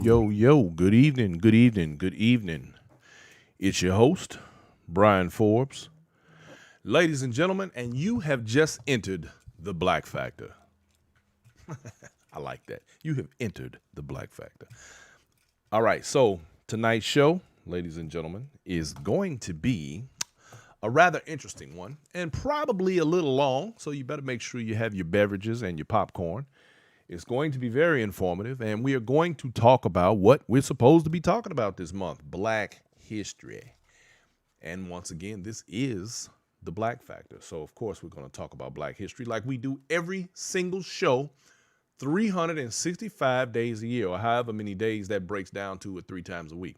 yo. Good evening, good evening, good evening. It's your host, Brian Forbes. Ladies and gentlemen, and you have just entered the Black Factor. I like that. You have entered the Black Factor. All right, so tonight's show, ladies and gentlemen, is going to be a rather interesting one and probably a little long, so you better make sure you have your beverages and your popcorn. It's going to be very informative, and we are going to talk about what we're supposed to be talking about this month, Black history. And once again, this is the Black Factor. So, of course, we're going to talk about Black history like we do every single show, 365 days a year, or however many days that breaks down to it 3 times a week.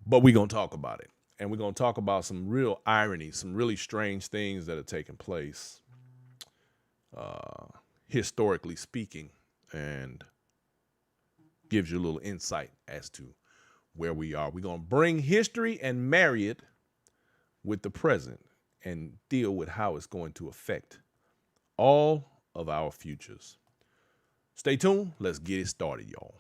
But we're going to talk about it. And we're going to talk about some real irony, some really strange things that are taking place, historically speaking, and gives you a little insight as to where we are. We're going to bring history and marry it with the present and deal with how it's going to affect all of our futures. Stay tuned. Let's get it started, y'all.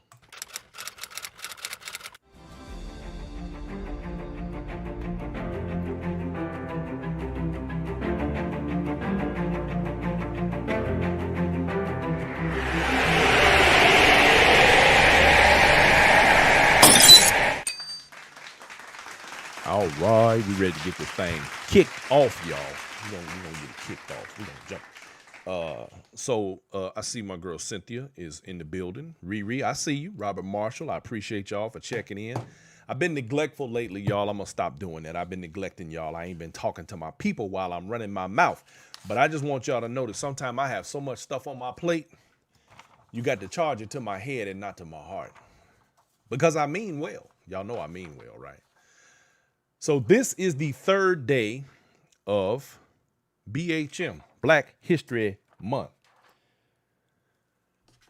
All right, we ready to get this thing kicked off, y'all. We're gonna get it kicked off. We're gonna jump. I see my girl Cynthia is in the building. Riri, I see you. Robert Marshall, I appreciate y'all for checking in. I've been neglectful lately, y'all. I'm gonna stop doing that. I've been neglecting y'all. I ain't been talking to my people while I'm running my mouth. But I just want y'all to know that sometimes I have so much stuff on my plate, you got to charge it to my head and not to my heart. Because I mean well. Y'all know I mean well, right? So this is the third day of BHM, Black History Month.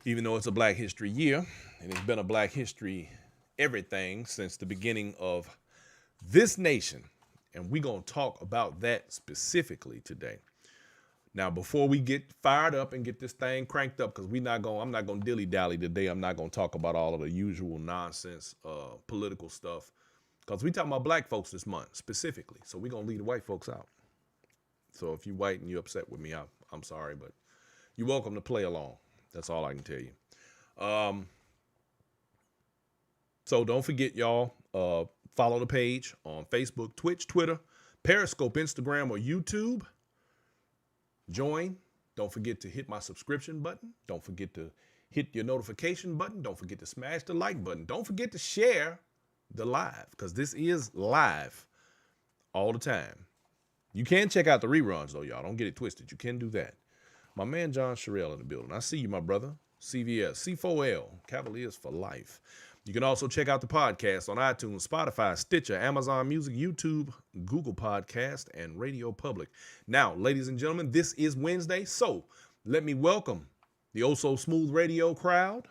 Even though it's a Black History year, and it's been a Black History everything since the beginning of this nation. And we're going to talk about that specifically today. Now, before we get fired up and get this thing cranked up, because I'm not going to dilly-dally today. I'm not going to talk about all of the usual nonsense, political stuff. Because we talking about black folks this month specifically. So we're going to leave the white folks out. So if you white and you're upset with me, I'm sorry, but you're welcome to play along. That's all I can tell you. So don't forget, y'all, follow the page on Facebook, Twitch, Twitter, Periscope, Instagram, or YouTube. Join. Don't forget to hit my subscription button. Don't forget to hit your notification button. Don't forget to smash the like button. Don't forget to share the live, because this is live all the time. You can check out the reruns, though, y'all. Don't get it twisted. You can do that. My man John Sherrill in the building. I see you, my brother. CVS, C4L, Cavaliers for life. You can also check out the podcast on iTunes, Spotify, Stitcher, Amazon Music, YouTube, Google Podcast, and Radio Public. Now, ladies and gentlemen, this is Wednesday, so let me welcome the Oh So Smooth Radio crowd.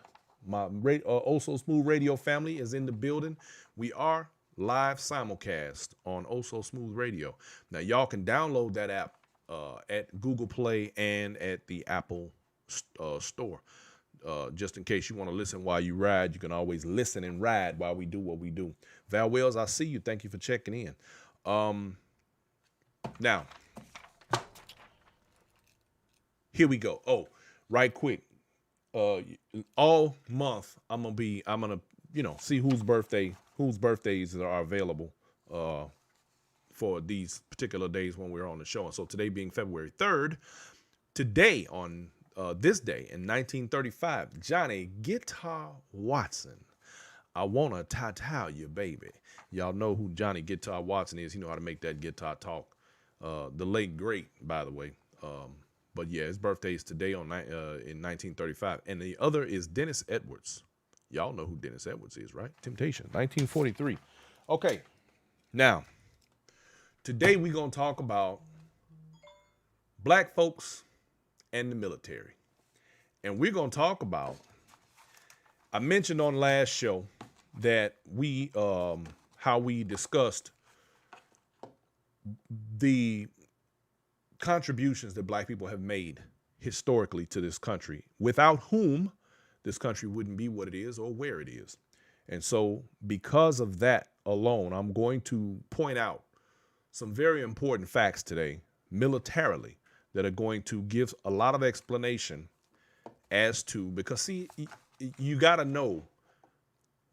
My Oh So Smooth Radio family is in the building. We are live simulcast on Oh So Smooth Radio. Now, y'all can download that app at Google Play and at the Apple Store. Just in case you want to listen while you ride, you can always listen and ride while we do what we do. Val Wells, I see you. Thank you for checking in. Now, here we go. Oh, right quick. All month I'm gonna see whose birthdays are available for these particular days when we're on the show. And so today being February 3rd, today on this day in 1935, Johnny Guitar Watson. I wanna ta-ta you, baby. Y'all know who Johnny Guitar Watson is. You know how to make that guitar talk. The late great, by the way. But yeah, his birthday is today in 1935. And the other is Dennis Edwards. Y'all know who Dennis Edwards is, right? Temptation, 1943. Okay, now, today we're going to talk about black folks and the military. And we're going to talk about, I mentioned on last show that how we discussed the contributions that black people have made historically to this country, without whom this country wouldn't be what it is or where it is. And so because of that alone, I'm going to point out some very important facts today, militarily, that are going to give a lot of explanation as to, because see, you got to know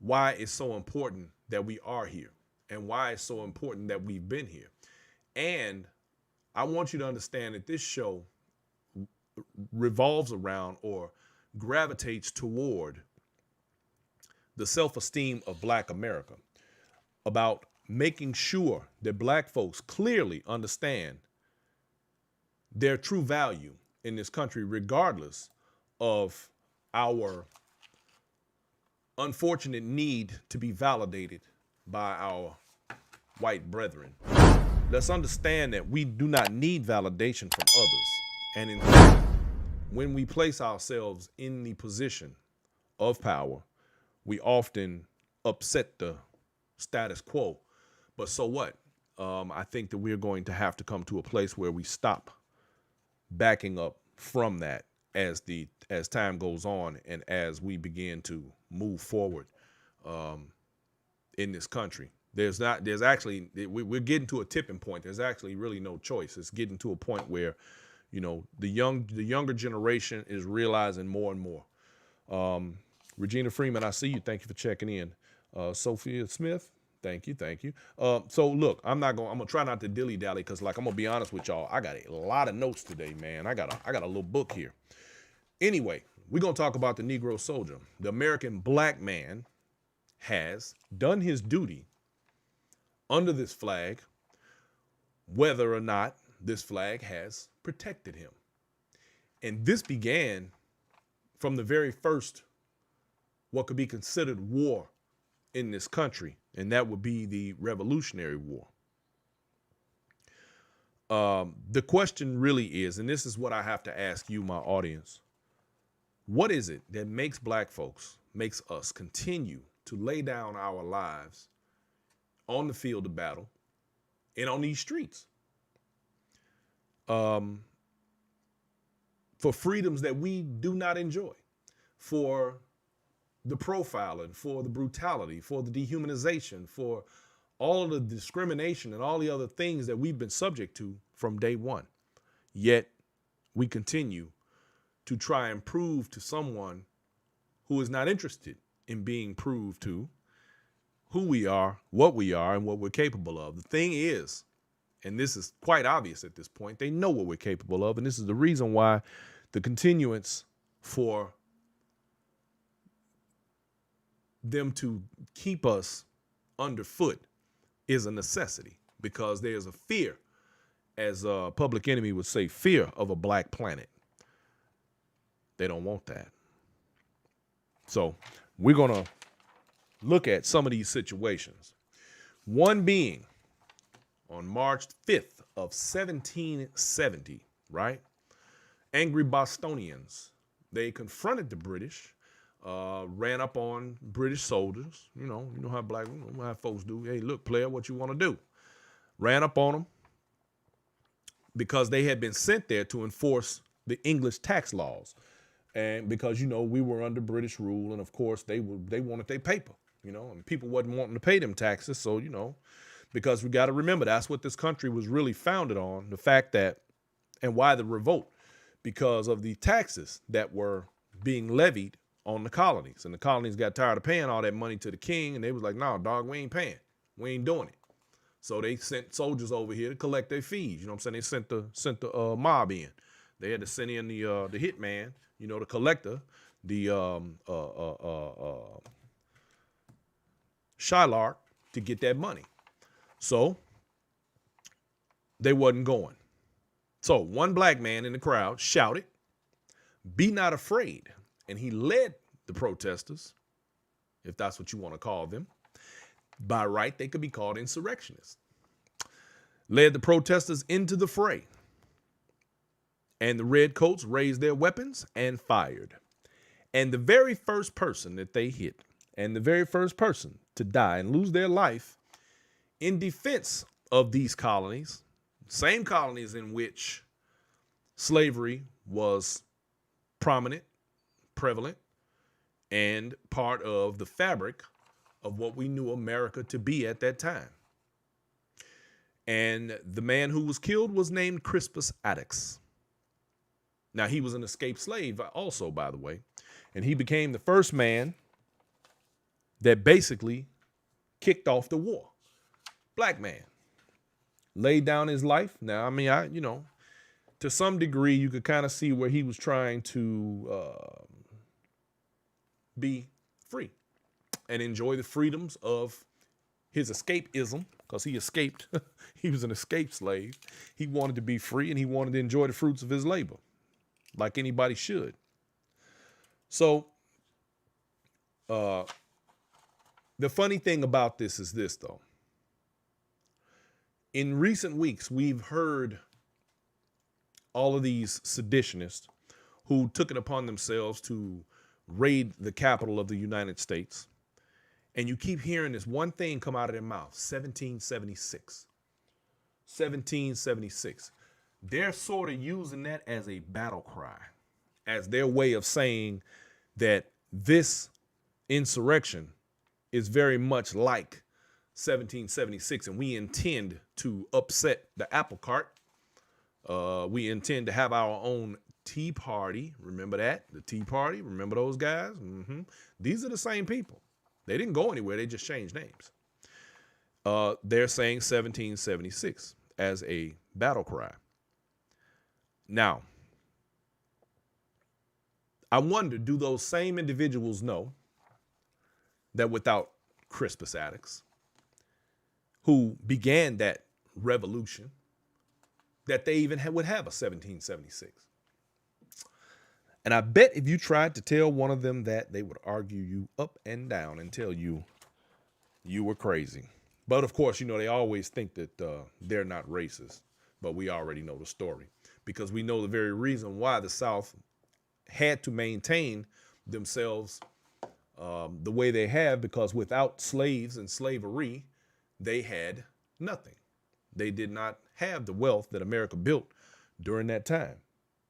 why it's so important that we are here and why it's so important that we've been here. And I want you to understand that this show revolves around or gravitates toward the self-esteem of Black America, about making sure that Black folks clearly understand their true value in this country, regardless of our unfortunate need to be validated by our white brethren. Let's understand that we do not need validation from others. And in fact, when we place ourselves in the position of power, we often upset the status quo. But so what? I think that we're going to have to come to a place where we stop backing up from that as time goes on and as we begin to move forward in this country. We're getting to a tipping point. There's actually really no choice. It's getting to a point where, the younger generation is realizing more and more. Regina Freeman, I see you. Thank you for checking in. Sophia Smith, thank you. So look, I'm gonna try not to dilly dally, because I'm gonna be honest with y'all. I got a lot of notes today, man. I got a little book here. Anyway, we're gonna talk about the Negro soldier. The American Black man has done his duty under this flag, whether or not this flag has protected him. And this began from the very first, what could be considered war in this country, and that would be the Revolutionary War. The question really is, and this is what I have to ask you, my audience, what is it that makes Black folks, makes us continue to lay down our lives on the field of battle and on these streets for freedoms that we do not enjoy, for the profiling, for the brutality, for the dehumanization, for all of the discrimination and all the other things that we've been subject to from day one. Yet we continue to try and prove to someone who is not interested in being proved to who we are, and what we're capable of. The thing is, and this is quite obvious at this point, they know what we're capable of, and this is the reason why the continuance for them to keep us underfoot is a necessity, because there's a fear, as Public Enemy would say, fear of a black planet. They don't want that. So we're going to look at some of these situations. One being on March 5th of 1770, right? Angry Bostonians, they confronted the British, ran up on British soldiers. You know how folks do. Hey, look, player, what you want to do? Ran up on them because they had been sent there to enforce the English tax laws. And because, we were under British rule, and of course they wanted their paper, and people wasn't wanting to pay them taxes. So, because we got to remember, that's what this country was really founded on, the fact that, and why the revolt, because of the taxes that were being levied on the colonies. And the colonies got tired of paying all that money to the king, and they was like, no, dog, we ain't paying. We ain't doing it. So they sent soldiers over here to collect their fees. You know what I'm saying? They sent the mob in. They had to send in the hitman, the collector, the Shylock, to get that money. So they wasn't going. So one black man in the crowd shouted, "Be not afraid." And he led the protesters, if that's what you want to call them. By right, they could be called insurrectionists. Led the protesters into the fray. And the redcoats raised their weapons and fired. And the very first person that they hit, and the very first person to die and lose their life in defense of these colonies, same colonies in which slavery was prominent, prevalent, and part of the fabric of what we knew America to be at that time. And the man who was killed was named Crispus Attucks. Now, he was an escaped slave also, by the way, and he became the first man that basically kicked off the war. Black man. Laid down his life. Now, I mean, to some degree, you could kind of see where he was trying to be free and enjoy the freedoms of his escapism, because he escaped. He was an escaped slave. He wanted to be free, and he wanted to enjoy the fruits of his labor, like anybody should. So, the funny thing about this is this, though. In recent weeks, we've heard all of these seditionists who took it upon themselves to raid the capital of the United States. And you keep hearing this one thing come out of their mouth, 1776. 1776. They're sort of using that as a battle cry, as their way of saying that this insurrection is very much like 1776, and we intend to upset the apple cart. We intend to have our own Tea Party. Remember that? The Tea Party? Remember those guys? These are the same people. They didn't go anywhere. They just changed names. They're saying 1776 as a battle cry. Now, I wonder, do those same individuals know that without Crispus Attucks, who began that revolution, that they even would have a 1776? And I bet if you tried to tell one of them that, they would argue you up and down and tell you you were crazy. But of course, they always think that they're not racist. But we already know the story, because we know the very reason why the South had to maintain themselves the way they have, because without slaves and slavery, they had nothing. They did not have the wealth that America built during that time.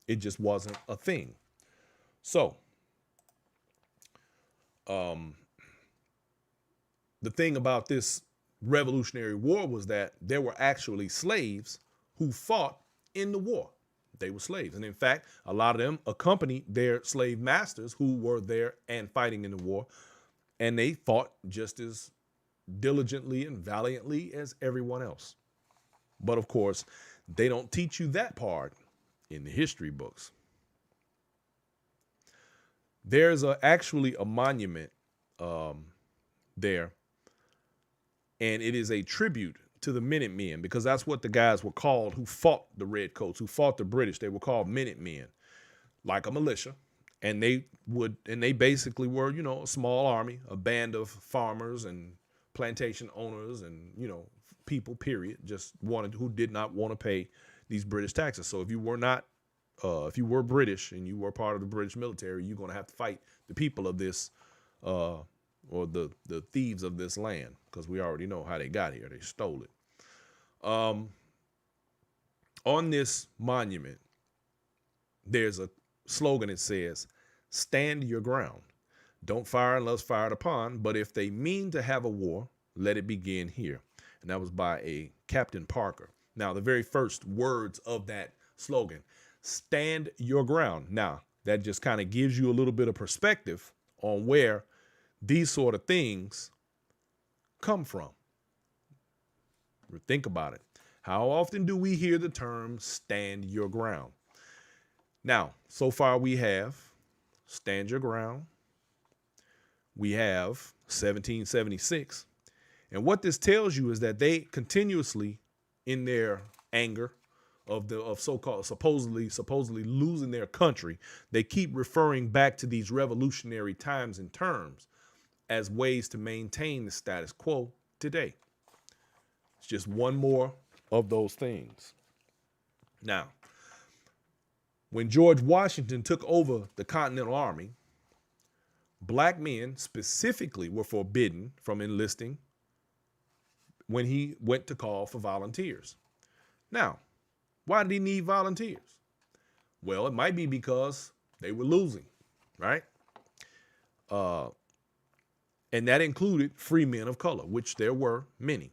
It just wasn't a thing. So, the thing about this Revolutionary War was that there were actually slaves who fought in the war. They were slaves. And in fact, a lot of them accompanied their slave masters who were there and fighting in the war. And they fought just as diligently and valiantly as everyone else. But of course, they don't teach you that part in the history books. There's actually a monument there, and it is a tribute to the Minutemen, because that's what the guys were called who fought the Redcoats, who fought the British. They were called Minutemen, like a militia, and they basically were, a small army, a band of farmers and plantation owners and, people, period, who did not want to pay these British taxes. So if you were British and you were part of the British military, you're going to have to fight the people of this, or the thieves of this land, because we already know how they got here. They stole it. On this monument, there's a slogan that says, "Stand your ground. Don't fire unless fired upon, but if they mean to have a war, let it begin here." And that was by a Captain Parker. Now, the very first words of that slogan, stand your ground. Now, that just kind of gives you a little bit of perspective on where these sort of things come from. Think about it. How often do we hear the term stand your ground? Now, so far we have stand your ground. We have 1776. And what this tells you is that they continuously, in their anger of so-called supposedly losing their country, they keep referring back to these revolutionary times and terms as ways to maintain the status quo today. It's just one more of those things. Now, when George Washington took over the Continental Army, black men specifically were forbidden from enlisting when he went to call for volunteers. Now, why did he need volunteers? Well, it might be because they were losing, right? And that included free men of color, which there were many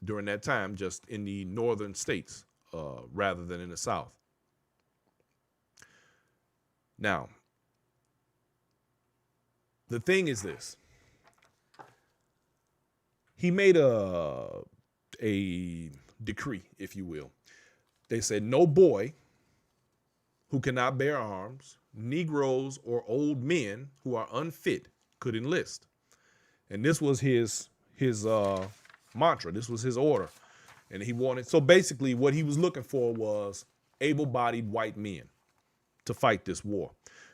during that time, just in the northern states rather than in the South. Now, the thing is this. He made a decree, if you will. They said no boy who cannot bear arms, Negroes or old men who are unfit could enlist. And this was his mantra. This was his order. And he wanted, so basically what he was looking for was able-bodied white men to fight this war.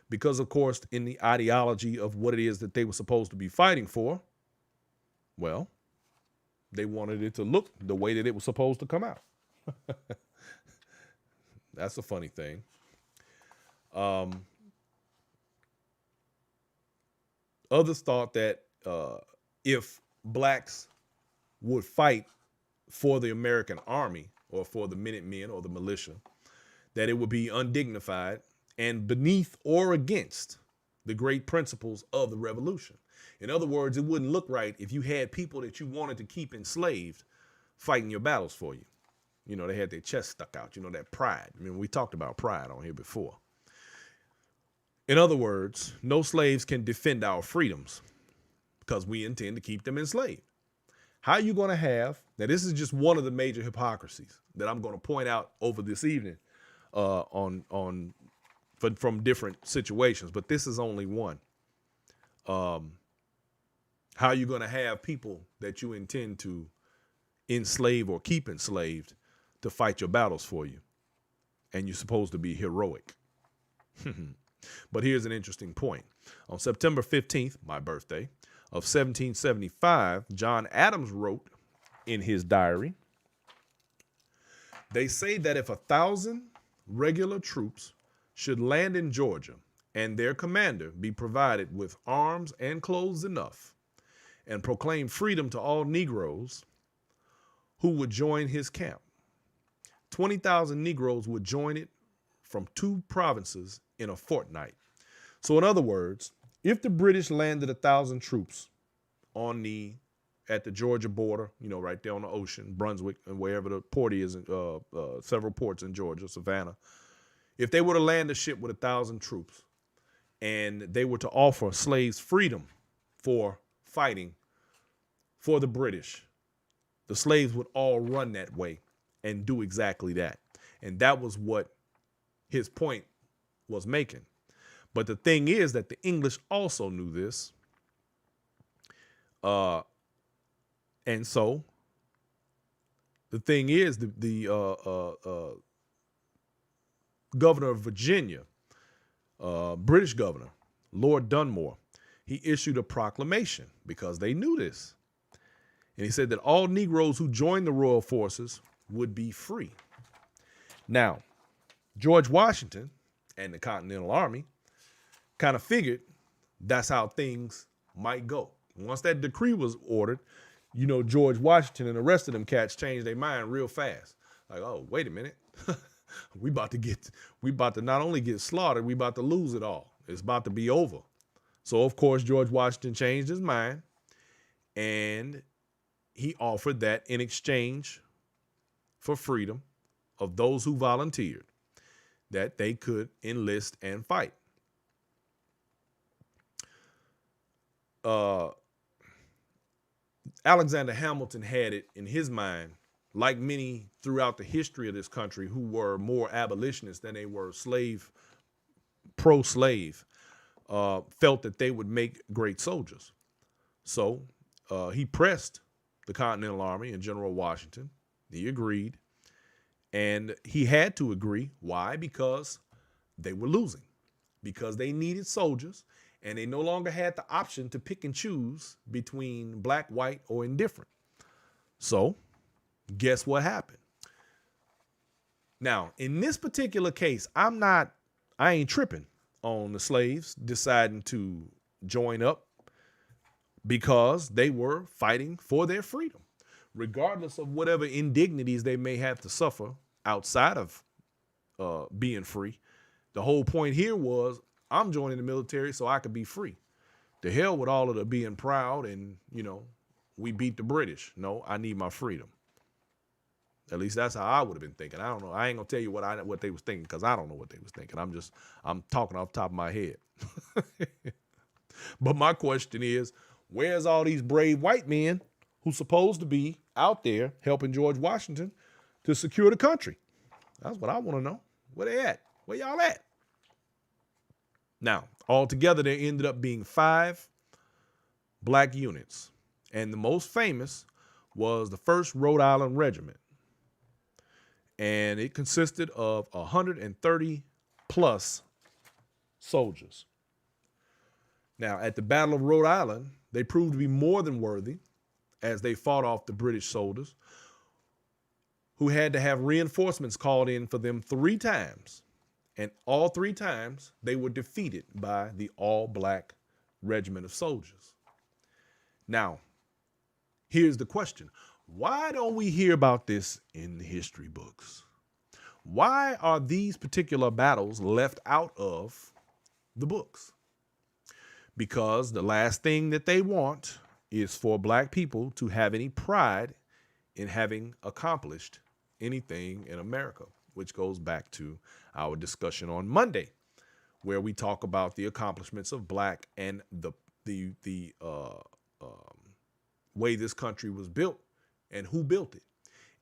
Because, of course, in the ideology of what it is that they were supposed to be fighting for, well, they wanted it to look the way that it was supposed to come out. That's a funny thing. Others thought that if blacks would fight for the American army or for the Minutemen or the militia, that it would be undignified and beneath or against the great principles of the revolution. In other words, it wouldn't look right if you had people that you wanted to keep enslaved fighting your battles for you. You know, they had their chest stuck out, you know, that pride. I mean, we talked about pride on here before. In other words, no slaves can defend our freedoms because we intend to keep them enslaved. How are you going to have, now this is just one of the major hypocrisies that I'm going to point out over this evening from different situations, but this is only one. How are you going to have people that you intend to enslave or keep enslaved to fight your battles for you? And you're supposed to be heroic. But here's an interesting point. On September 15th, my birthday, of 1775, John Adams wrote in his diary, they say that if 1,000 regular troops should land in Georgia and their commander be provided with arms and clothes enough and proclaim freedom to all Negroes who would join his camp, 20,000 Negroes would join it from 2 provinces in a fortnight. So in other words, if the British landed 1,000 troops at the Georgia border, you know, right there on the ocean, Brunswick, and wherever the port is, several ports in Georgia, Savannah, if they were to land a ship with 1,000 troops and they were to offer slaves freedom for fighting for the British, the slaves would all run that way and do exactly that. And that was what his point was making. But the thing is that the English also knew this. And so the thing is, the governor of Virginia, British governor, Lord Dunmore, he issued a proclamation because they knew this. And he said that all Negroes who joined the royal forces would be free. Now, George Washington and the Continental Army kind of figured that's how things might go. Once that decree was ordered, you know, George Washington and the rest of them cats changed their mind real fast. Like, oh, wait a minute. we about to not only get slaughtered, we about to lose it all. It's about to be over. So, of course, George Washington changed his mind and he offered that in exchange for freedom of those who volunteered, that they could enlist and fight. Alexander Hamilton had it in his mind, like many throughout the history of this country who were more abolitionists than they were pro-slave, felt that they would make great soldiers. So he pressed the Continental Army and General Washington. He agreed. And he had to agree. Why? Because they were losing. Because they needed soldiers. And they no longer had the option to pick and choose between black, white, or indifferent. So guess what happened? Now, in this particular case, I ain't tripping on the slaves deciding to join up because they were fighting for their freedom, regardless of whatever indignities they may have to suffer outside of being free. The whole point here was, I'm joining the military so I could be free. The hell with all of the being proud and, we beat the British. No, I need my freedom. At least that's how I would have been thinking. I don't know. I ain't gonna tell you what they was thinking, because I don't know what they was thinking. I'm talking off the top of my head. But my question is, where's all these brave white men who's supposed to be out there helping George Washington to secure the country? That's what I want to know. Where they at? Where y'all at? Now, altogether, there ended up being 5 black units. And the most famous was the 1st Rhode Island Regiment. And it consisted of 130 plus soldiers. Now, at the Battle of Rhode Island, they proved to be more than worthy as they fought off the British soldiers, who had to have reinforcements called in for them 3 times. And all 3 times, they were defeated by the all-black regiment of soldiers. Now, here's the question. Why don't we hear about this in the history books? Why are these particular battles left out of the books? Because the last thing that they want is for black people to have any pride in having accomplished anything in America, which goes back to our discussion on Monday, where we talk about the accomplishments of black and the way this country was built and who built it.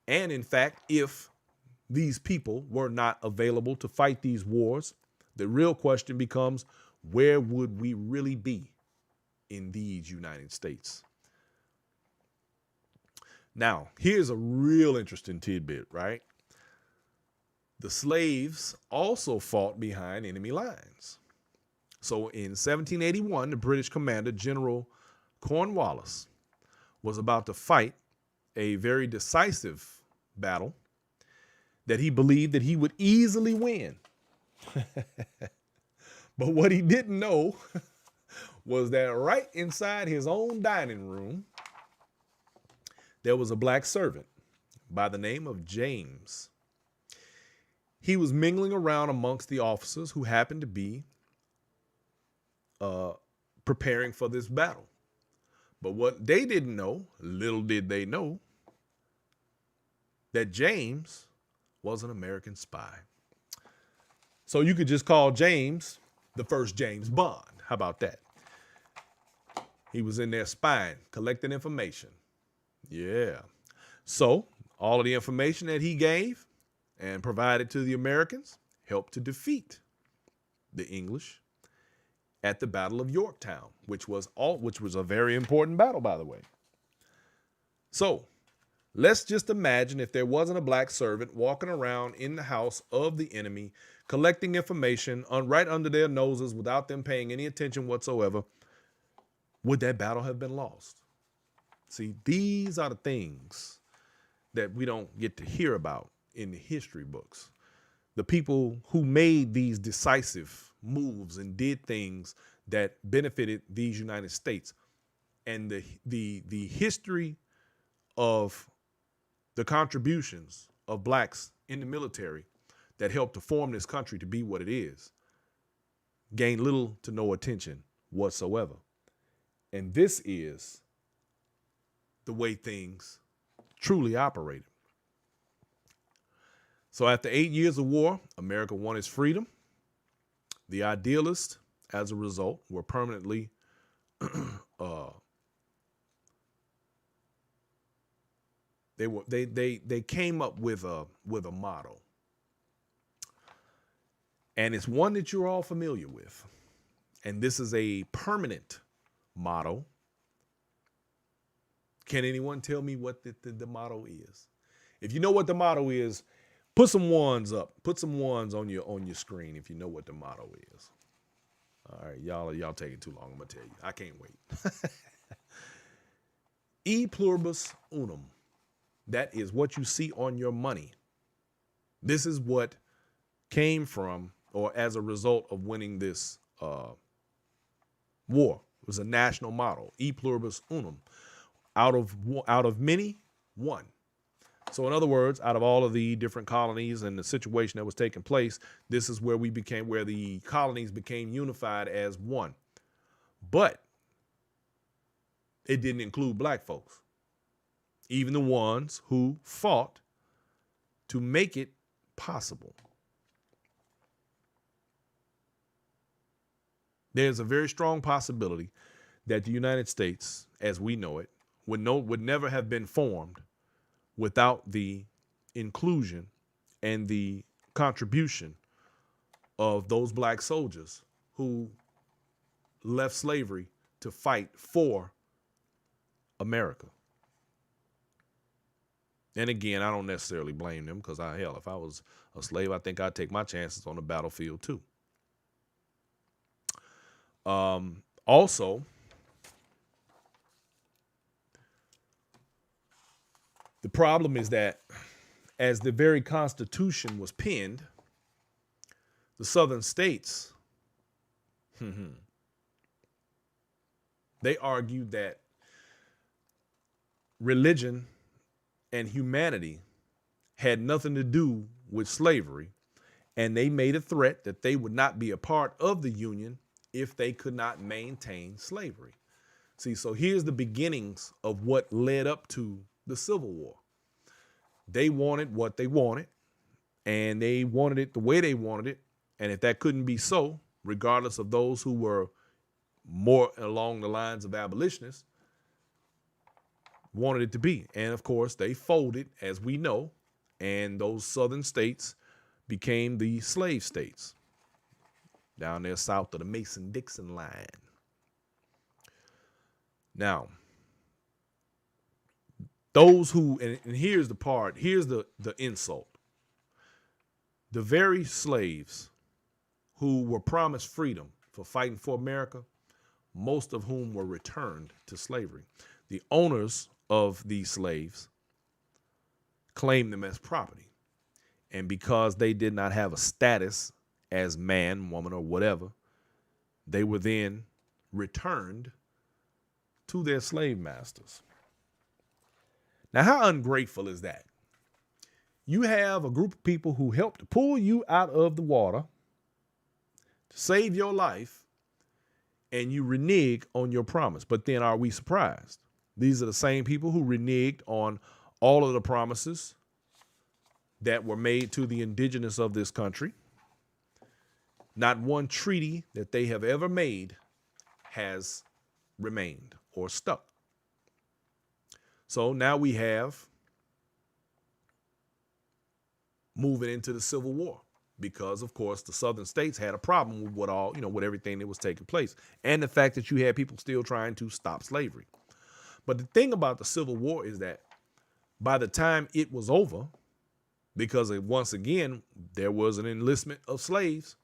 And in fact, if these people were not available to fight these wars, the real question becomes, where would we really be in these United States? Now, here's a real interesting tidbit, right? The slaves also fought behind enemy lines. So in 1781, the British commander, General Cornwallis, was about to fight a very decisive battle that he believed that he would easily win. But what he didn't know was that right inside his own dining room, there was a black servant by the name of James. He was mingling around amongst the officers who happened to be preparing for this battle. But what they didn't know, little did they know, that James was an American spy. So you could just call James the first James Bond. How about that? He was in there spying, collecting information. Yeah. So all of the information that he gave and provided to the Americans helped to defeat the English at the Battle of Yorktown, which was a very important battle, by the way. So let's just imagine if there wasn't a black servant walking around in the house of the enemy, collecting information right under their noses without them paying any attention whatsoever. Would that battle have been lost? See, these are the things that we don't get to hear about in the history books. The people who made these decisive moves and did things that benefited these United States, and the history of the contributions of blacks in the military that helped to form this country to be what it is, gained little to no attention whatsoever. And this is the way things truly operated. So after 8 years of war, America won its freedom. The idealists, as a result, were permanently they came up with a motto. And it's one that you're all familiar with. And this is a permanent motto. Can anyone tell me what the motto is? If you know what the motto is, put some ones up. Put some ones on your screen if you know what the motto is. All right, y'all taking too long. I'm gonna tell you. I can't wait. E pluribus unum. That is what you see on your money. This is what came from, or as a result of winning this war. It was a national motto. E pluribus unum. Out of many, one. So in other words, out of all of the different colonies and the situation that was taking place, this is where where the colonies became unified as one. But it didn't include black folks, even the ones who fought to make it possible. There's a very strong possibility that the United States, as we know it, would never have been formed without the inclusion and the contribution of those black soldiers who left slavery to fight for America. And again, I don't necessarily blame them because if I was a slave, I think I'd take my chances on the battlefield too. Also, the problem is that as the very Constitution was penned, the Southern states, they argued that religion and humanity had nothing to do with slavery, and they made a threat that they would not be a part of the Union if they could not maintain slavery. See, so here's the beginnings of what led up to the Civil War. They wanted what they wanted, and they wanted it the way they wanted it. And if that couldn't be so, regardless of those who were more along the lines of abolitionists, wanted it to be. And of course, they folded, as we know, and those southern states became the slave states down there south of the Mason-Dixon line. Now, those who, and here's the part, here's the insult. The very slaves who were promised freedom for fighting for America, most of whom were returned to slavery. The owners of these slaves claimed them as property. And because they did not have a status as man, woman, or whatever, they were then returned to their slave masters. Now, how ungrateful is that? You have a group of people who helped to pull you out of the water to save your life, and you renege on your promise. But then are we surprised? These are the same people who reneged on all of the promises that were made to the indigenous of this country. Not one treaty that they have ever made has remained or stuck. So now we have moving into the Civil War because, of course, the southern states had a problem with with everything that was taking place, and the fact that you had people still trying to stop slavery. But the thing about the Civil War is that by the time it was over, because once again, there was an enlistment of slaves,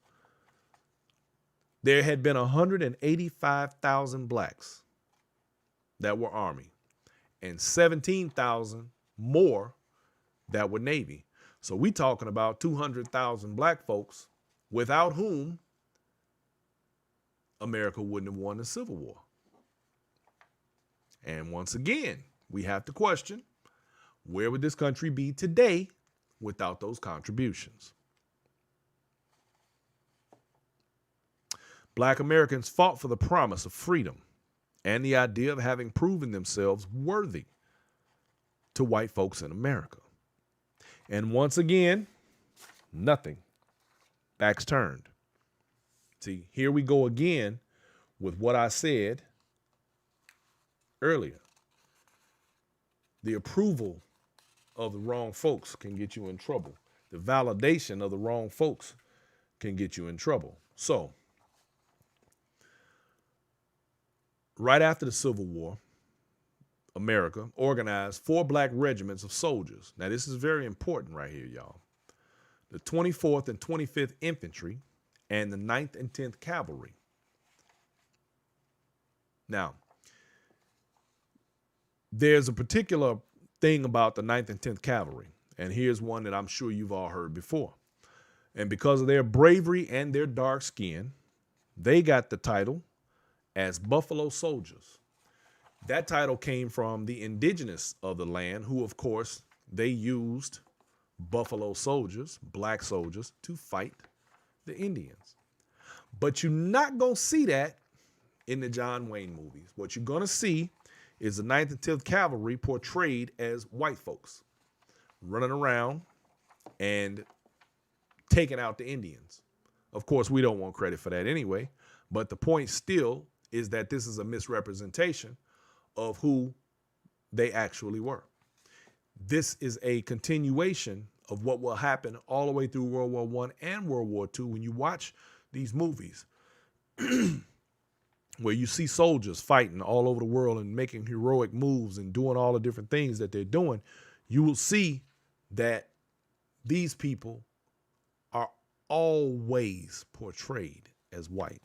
there had been 185,000 blacks that were Army and 17,000 more that were Navy. So we talking about 200,000 black folks without whom America wouldn't have won the Civil War. And once again, we have to question, where would this country be today without those contributions? Black Americans fought for the promise of freedom and the idea of having proven themselves worthy to white folks in America. And once again, nothing. Backs turned. See, here we go again with what I said earlier. The approval of the wrong folks can get you in trouble. The validation of the wrong folks can get you in trouble. So, right after the Civil War, America organized 4 black regiments of soldiers. Now, this is very important right here, y'all. The 24th and 25th Infantry and the 9th and 10th Cavalry. Now, there's a particular thing about the 9th and 10th Cavalry, and here's one that I'm sure you've all heard before. And because of their bravery and their dark skin, they got the title as Buffalo Soldiers. That title came from the indigenous of the land, who, of course, they used buffalo soldiers, black soldiers, to fight the Indians. But you're not going to see that in the John Wayne movies. What you're going to see is the 9th and 10th Cavalry portrayed as white folks running around and taking out the Indians. Of course, we don't want credit for that anyway, but the point still is that this is a misrepresentation of who they actually were. This is a continuation of what will happen all the way through World War I and World War II. When you watch these movies where you see soldiers fighting all over the world and making heroic moves and doing all the different things that they're doing, you will see that these people are always portrayed as white.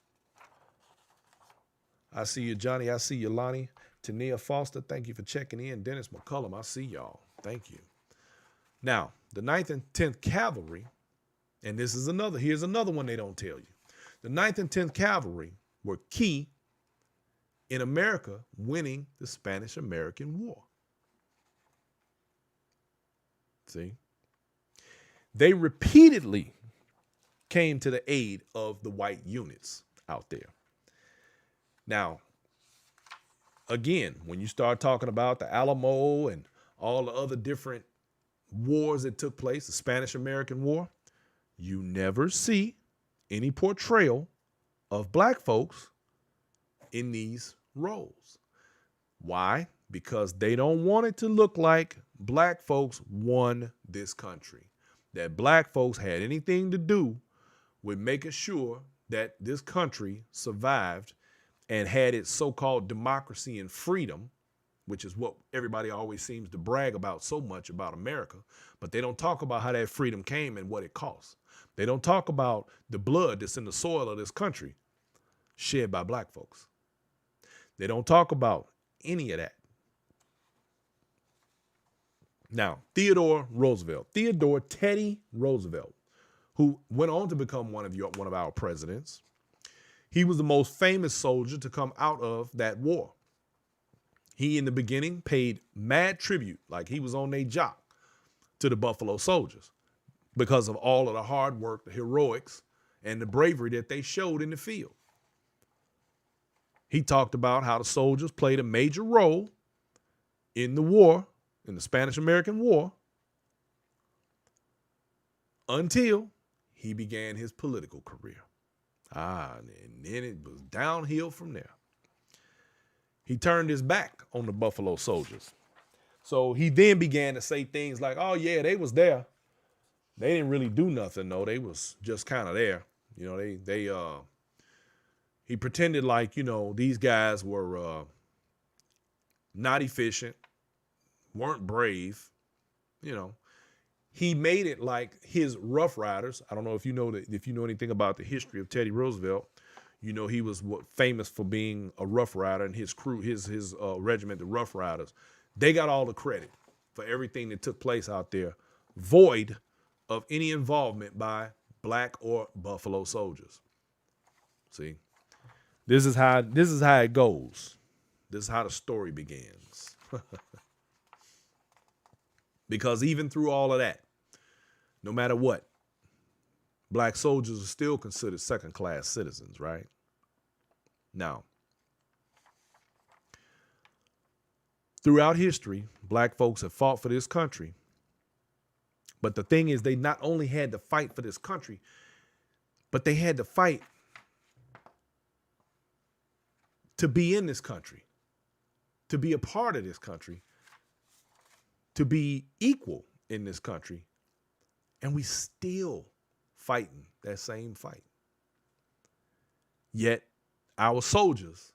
I see you, Johnny. I see you, Lonnie. Tania Foster, thank you for checking in. Dennis McCullum, I see y'all. Thank you. Now, the 9th and 10th Cavalry, and here's another one they don't tell you. The 9th and 10th Cavalry were key in America winning the Spanish-American War. See? They repeatedly came to the aid of the white units out there. Now, again, when you start talking about the Alamo and all the other different wars that took place, the Spanish-American War, you never see any portrayal of black folks in these roles. Why? Because they don't want it to look like black folks won this country, that black folks had anything to do with making sure that this country survived and had its so-called democracy and freedom, which is what everybody always seems to brag about so much about America. But they don't talk about how that freedom came and what it cost. They don't talk about the blood that's in the soil of this country shed by black folks. They don't talk about any of that. Now, Theodore Teddy Roosevelt, who went on to become one of our presidents, he was the most famous soldier to come out of that war. He, in the beginning, paid mad tribute, like he was on their jock, to the Buffalo Soldiers because of all of the hard work, the heroics, and the bravery that they showed in the field. He talked about how the soldiers played a major role in the war, in the Spanish-American War, until he began his political career. And then it was downhill from there. He turned his back on the Buffalo Soldiers. So he then began to say things like, oh yeah, they was there. They didn't really do nothing though. They was just kind of there. You know, he pretended like, you know, these guys were not efficient, weren't brave, you know. He made it like his Rough Riders. I don't know if you know anything about the history of Teddy Roosevelt. You know, he was famous for being a Rough Rider, and his crew, his regiment, the Rough Riders, they got all the credit for everything that took place out there, void of any involvement by black or Buffalo soldiers. See, this is how it goes. This is how the story begins. Because even through all of that, no matter what, black soldiers are still considered second-class citizens, right? Now, throughout history, black folks have fought for this country. But the thing is, they not only had to fight for this country, but they had to fight to be in this country, to be a part of this country, to be equal in this country. And we still fighting that same fight. Yet our soldiers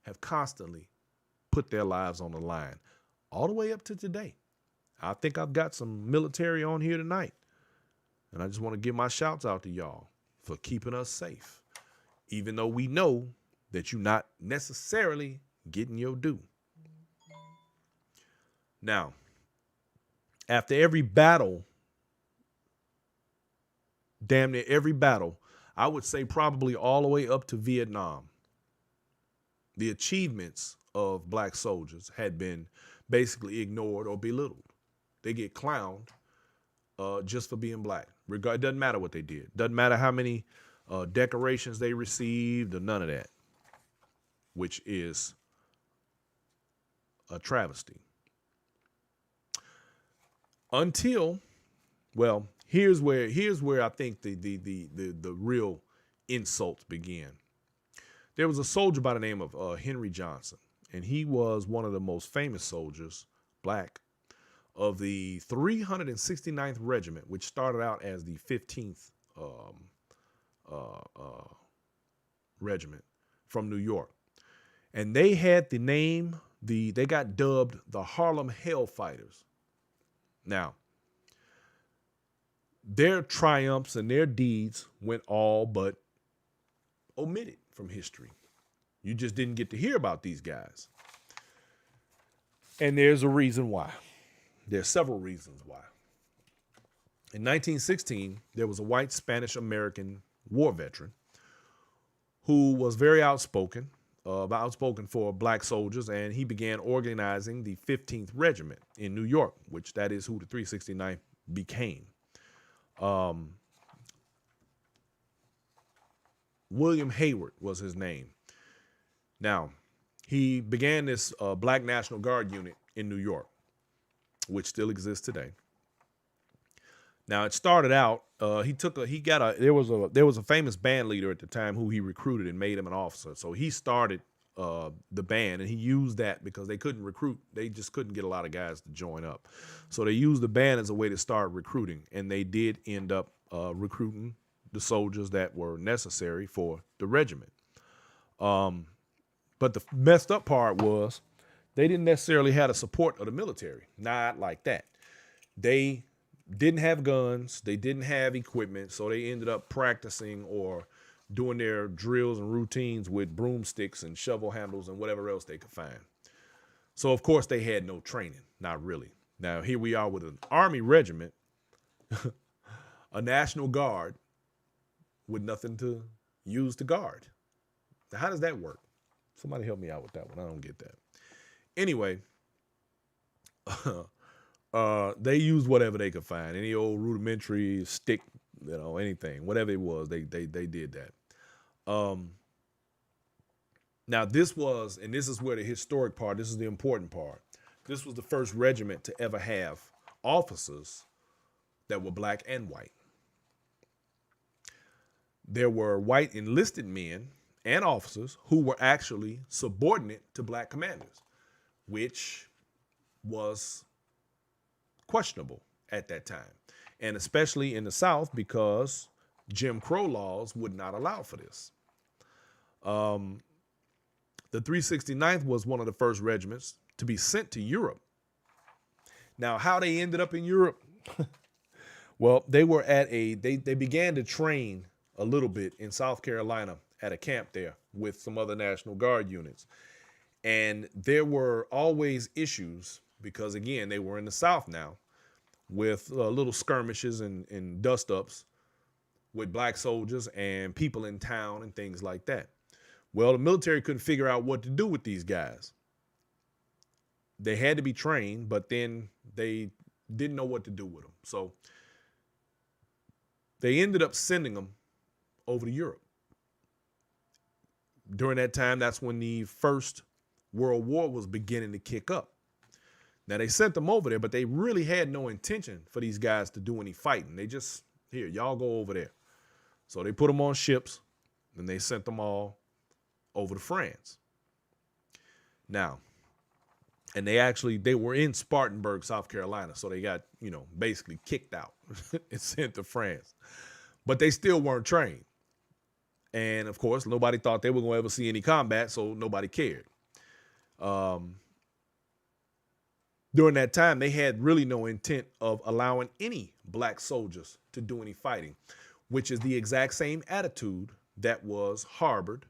have constantly put their lives on the line all the way up to today. I think I've got some military on here tonight. And I just want to give my shouts out to y'all for keeping us safe, even though we know that you're not necessarily getting your due. Now, after every battle, damn near every battle, I would say probably all the way up to Vietnam, the achievements of black soldiers had been basically ignored or belittled. They get clowned just for being black. It doesn't matter what they did. Doesn't matter how many decorations they received or none of that, which is a travesty. Until, well, here's where I think the real insults begin. There was a soldier by the name of Henry Johnson, and he was one of the most famous soldiers, black, of the 369th Regiment, which started out as the 15th Regiment from New York. And they had the name, they got dubbed the Harlem Hellfighters. Now, their triumphs and their deeds went all but omitted from history. You just didn't get to hear about these guys. And there's a reason why. There's several reasons why. In 1916, there was a white Spanish-American war veteran who was very outspoken for black soldiers, and he began organizing the 15th Regiment in New York, which that is who the 369th became. William Hayward was his name. Now, he began this Black National Guard unit in New York, which still exists today. Now, it started out, there was a famous band leader at the time who he recruited and made him an officer. So he started the band, and he used that because they couldn't recruit. They just couldn't get a lot of guys to join up. So they used the band as a way to start recruiting, and they did end up recruiting the soldiers that were necessary for the regiment. But the messed up part was they didn't necessarily have the support of the military. Not like that. They didn't have guns. They didn't have equipment. So they ended up practicing or doing their drills and routines with broomsticks and shovel handles and whatever else they could find. So, of course, they had no training. Not really. Now, here we are with an Army regiment, a National Guard with nothing to use to guard. Now, how does that work? Somebody help me out with that one. I don't get that. Anyway, they used whatever they could find, any old rudimentary stick, anything, whatever it was, they did that. Now this is where the historic part, this is the important part. This was the first regiment to ever have officers that were black and white. There were white enlisted men and officers who were actually subordinate to black commanders, which was questionable at that time. And especially in the South, because Jim Crow laws would not allow for this. The 369th was one of the first regiments to be sent to Europe. Now, how they ended up in Europe? Well, they were they began to train a little bit in South Carolina at a camp there with some other National Guard units. And there were always issues because, again, they were in the South now with little skirmishes and dust-ups with black soldiers and people in town and things like that. Well, the military couldn't figure out what to do with these guys. They had to be trained, but then they didn't know what to do with them. So they ended up sending them over to Europe. During that time, that's when the First World War was beginning to kick up. Now, they sent them over there, but they really had no intention for these guys to do any fighting. They just, here, y'all go over there. So they put them on ships, and they sent them all over to France. Now, and they were in Spartanburg, South Carolina, so they got, basically kicked out and sent to France. But they still weren't trained. And, of course, nobody thought they were going to ever see any combat, so nobody cared. During that time, they had really no intent of allowing any black soldiers to do any fighting, which is the exact same attitude that was harbored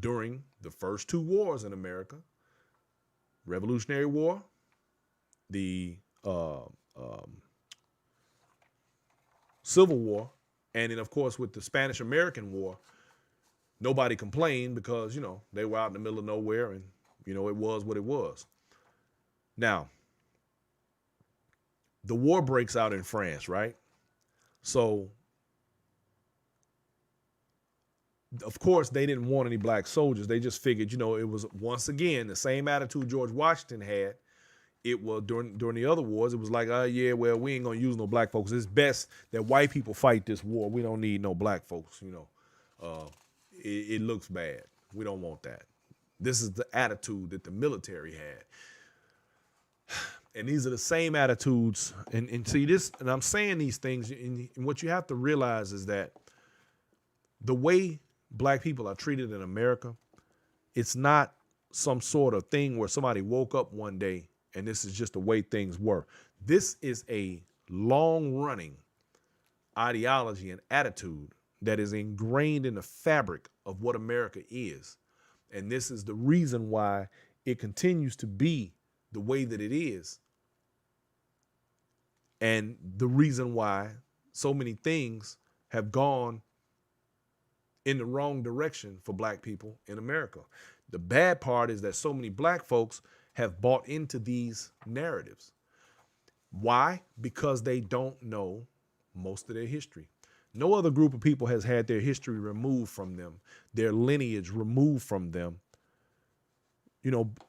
during the first two wars in America, Revolutionary War, the Civil War, and then, of course, with the Spanish-American War, nobody complained because, they were out in the middle of nowhere and, it was what it was. Now, the war breaks out in France, right? So Of course, they didn't want any black soldiers. They just figured, it was once again the same attitude George Washington had. It was during the other wars. It was like, yeah, well, we ain't gonna use no black folks. It's best that white people fight this war. We don't need no black folks. It looks bad. We don't want that. This is the attitude that the military had. And these are the same attitudes. And see this, and I'm saying these things, and what you have to realize is that the way black people are treated in America, it's not some sort of thing where somebody woke up one day and this is just the way things were. This is a long-running ideology and attitude that is ingrained in the fabric of what America is. And this is the reason why it continues to be the way that it is. And the reason why so many things have gone in the wrong direction for black people in America. The bad part is that so many black folks have bought into these narratives. Why? Because they don't know most of their history. No other group of people has had their history removed from them, their lineage removed from them.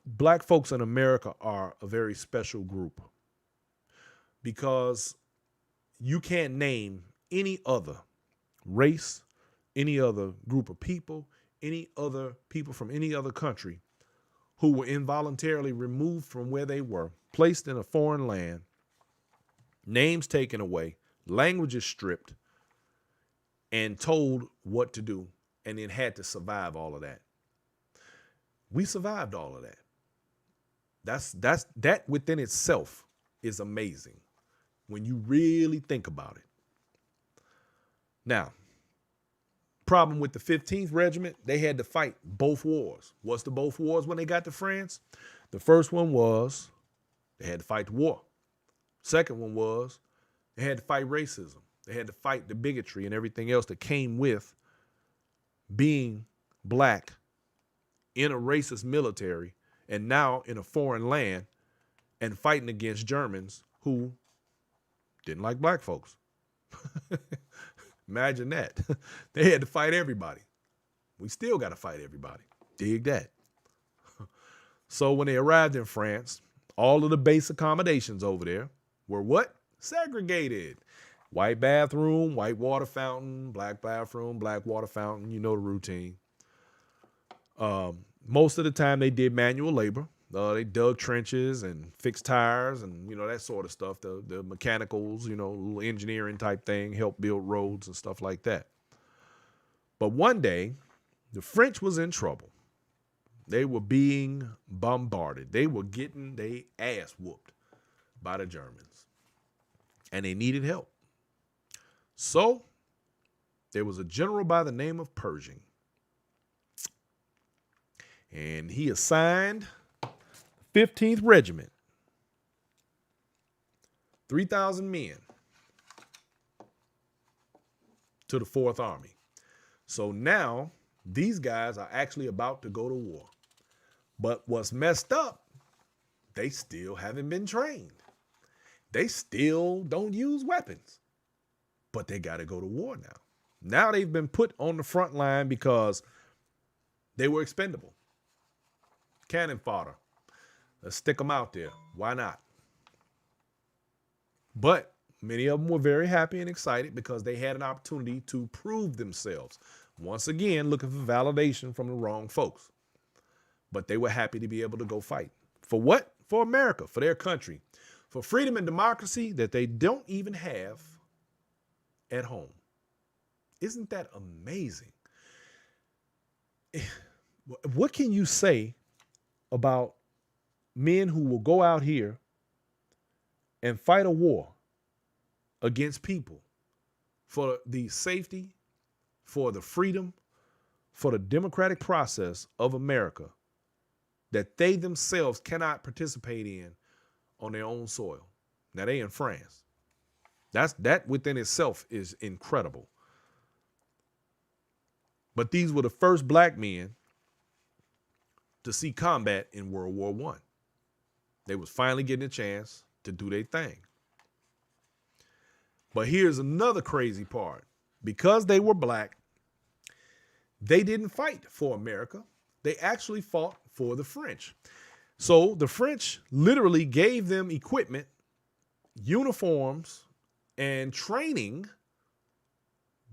Black folks in America are a very special group because you can't name any other race, any other group of people, any other people from any other country who were involuntarily removed from where they were, placed in a foreign land, names taken away, languages stripped, and told what to do, and then had to survive all of that. We survived all of that. That within itself is amazing when you really think about it. Now, problem with the 15th Regiment, they had to fight both wars. What's the both wars when they got to France? The first one was they had to fight the war. Second one was they had to fight racism. They had to fight the bigotry and everything else that came with being black in a racist military and now in a foreign land and fighting against Germans who didn't like black folks. Imagine that. They had to fight everybody. We still got to fight everybody. Dig that. So when they arrived in France, all of the base accommodations over there were what? Segregated. White bathroom, white water fountain, black bathroom, black water fountain. You know the routine. Most of the time they did manual labor. They dug trenches and fixed tires and, that sort of stuff. The mechanicals, little engineering type thing, help build roads and stuff like that. But one day, the French was in trouble. They were being bombarded. They were getting their ass whooped by the Germans. And they needed help. So there was a general by the name of Pershing. And he assigned 15th Regiment, 3,000 men to the 4th Army. So now these guys are actually about to go to war. But what's messed up, they still haven't been trained. They still don't use weapons, but they got to go to war now. Now they've been put on the front line because they were expendable. Cannon fodder. Let's stick them out there. Why not? But many of them were very happy and excited because they had an opportunity to prove themselves. Once again, looking for validation from the wrong folks. But they were happy to be able to go fight. For what? For America, for their country, for freedom and democracy that they don't even have at home. Isn't that amazing? What can you say about men who will go out here and fight a war against people for the safety, for the freedom, for the democratic process of America that they themselves cannot participate in on their own soil? Now they in France. That within itself is incredible. But these were the first black men to see combat in World War I. They was finally getting a chance to do their thing. But here's another crazy part. Because they were black, they didn't fight for America. They actually fought for the French. So the French literally gave them equipment, uniforms, and training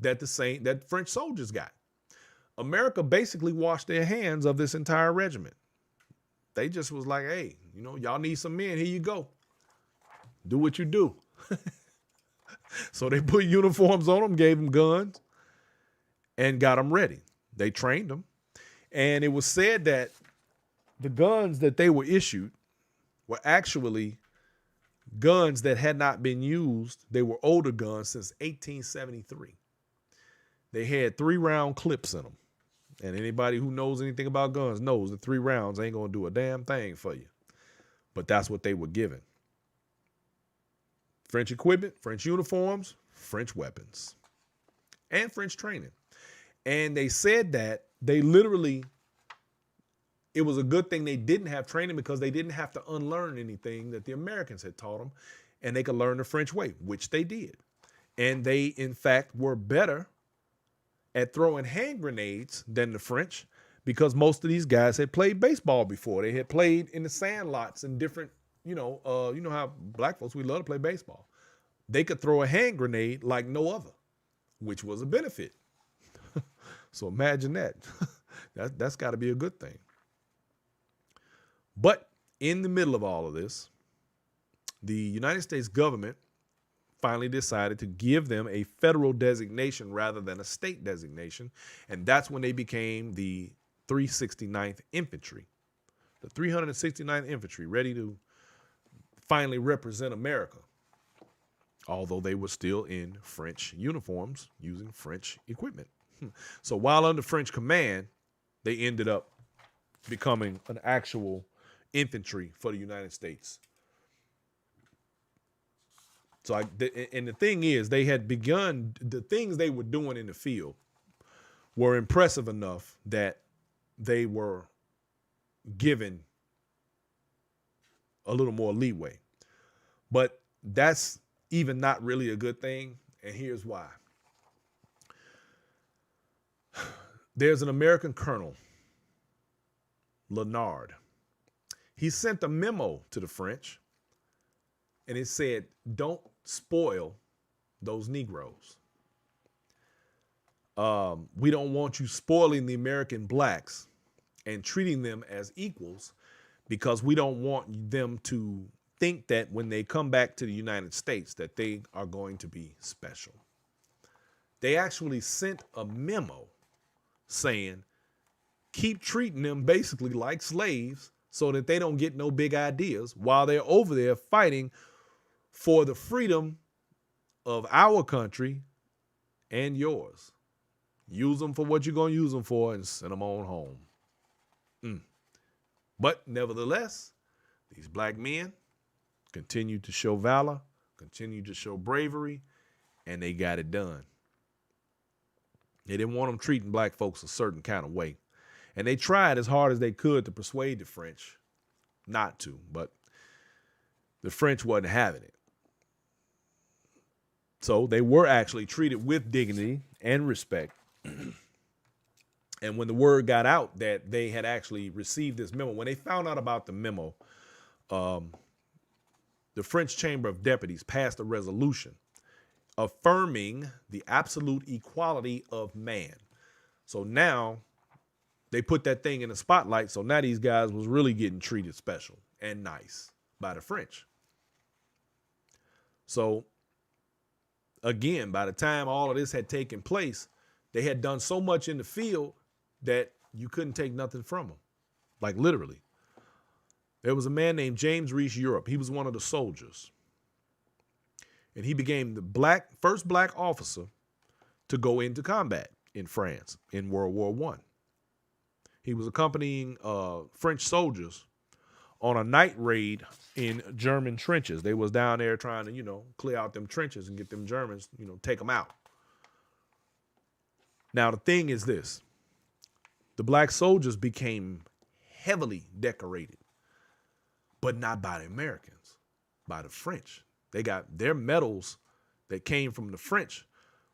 that French soldiers got. America basically washed their hands of this entire regiment. They just was like, hey, y'all need some men. Here you go. Do what you do. So they put uniforms on them, gave them guns, and got them ready. They trained them. And it was said that the guns that they were issued were actually guns that had not been used. They were older guns since 1873. They had 3-round clips in them. And anybody who knows anything about guns knows that 3 rounds ain't going to do a damn thing for you. But that's what they were given. French equipment, French uniforms, French weapons, and French training. And they said that they literally, it was a good thing they didn't have training because they didn't have to unlearn anything that the Americans had taught them, and they could learn the French way, which they did. And they, in fact, were better at throwing hand grenades than the French because most of these guys had played baseball before. They had played in the sand lots and different, you know how black folks, we love to play baseball. They could throw a hand grenade like no other, which was a benefit. So imagine that. That's got to be a good thing. But in the middle of all of this, the United States government finally decided to give them a federal designation rather than a state designation. And that's when they became the 369th Infantry. The 369th Infantry, ready to finally represent America, although they were still in French uniforms using French equipment. So while under French command, they ended up becoming an actual infantry for the United States. So, and the thing is, they had begun, the things they were doing in the field were impressive enough that they were given a little more leeway. But that's even not really a good thing, and here's why. There's an American colonel, Leonard. He sent a memo to the French, and it said, don't spoil those Negroes. We don't want you spoiling the American blacks and treating them as equals because we don't want them to think that when they come back to the United States that they are going to be special. They actually sent a memo saying, keep treating them basically like slaves so that they don't get no big ideas while they're over there fighting for the freedom of our country and yours. Use them for what you're going to use them for and send them on home. But nevertheless, these black men continued to show valor, continued to show bravery, and they got it done. They didn't want them treating black folks a certain kind of way. And they tried as hard as they could to persuade the French not to, but the French wasn't having it. So they were actually treated with dignity and respect. And when the word got out that they had actually received this memo, when they found out about the memo, the French Chamber of Deputies passed a resolution affirming the absolute equality of man. So now they put that thing in the spotlight. So now these guys was really getting treated special and nice by the French. So again, by the time all of this had taken place, they had done so much in the field that you couldn't take nothing from them. Like literally. There was a man named James Reese Europe. He was one of the soldiers. And he became the first black officer to go into combat in France in World War I. He was accompanying French soldiers on a night raid in German trenches. They was down there trying to, clear out them trenches and get them Germans, take them out. Now, the thing is this. The black soldiers became heavily decorated, but not by the Americans, by the French. They got their medals that came from the French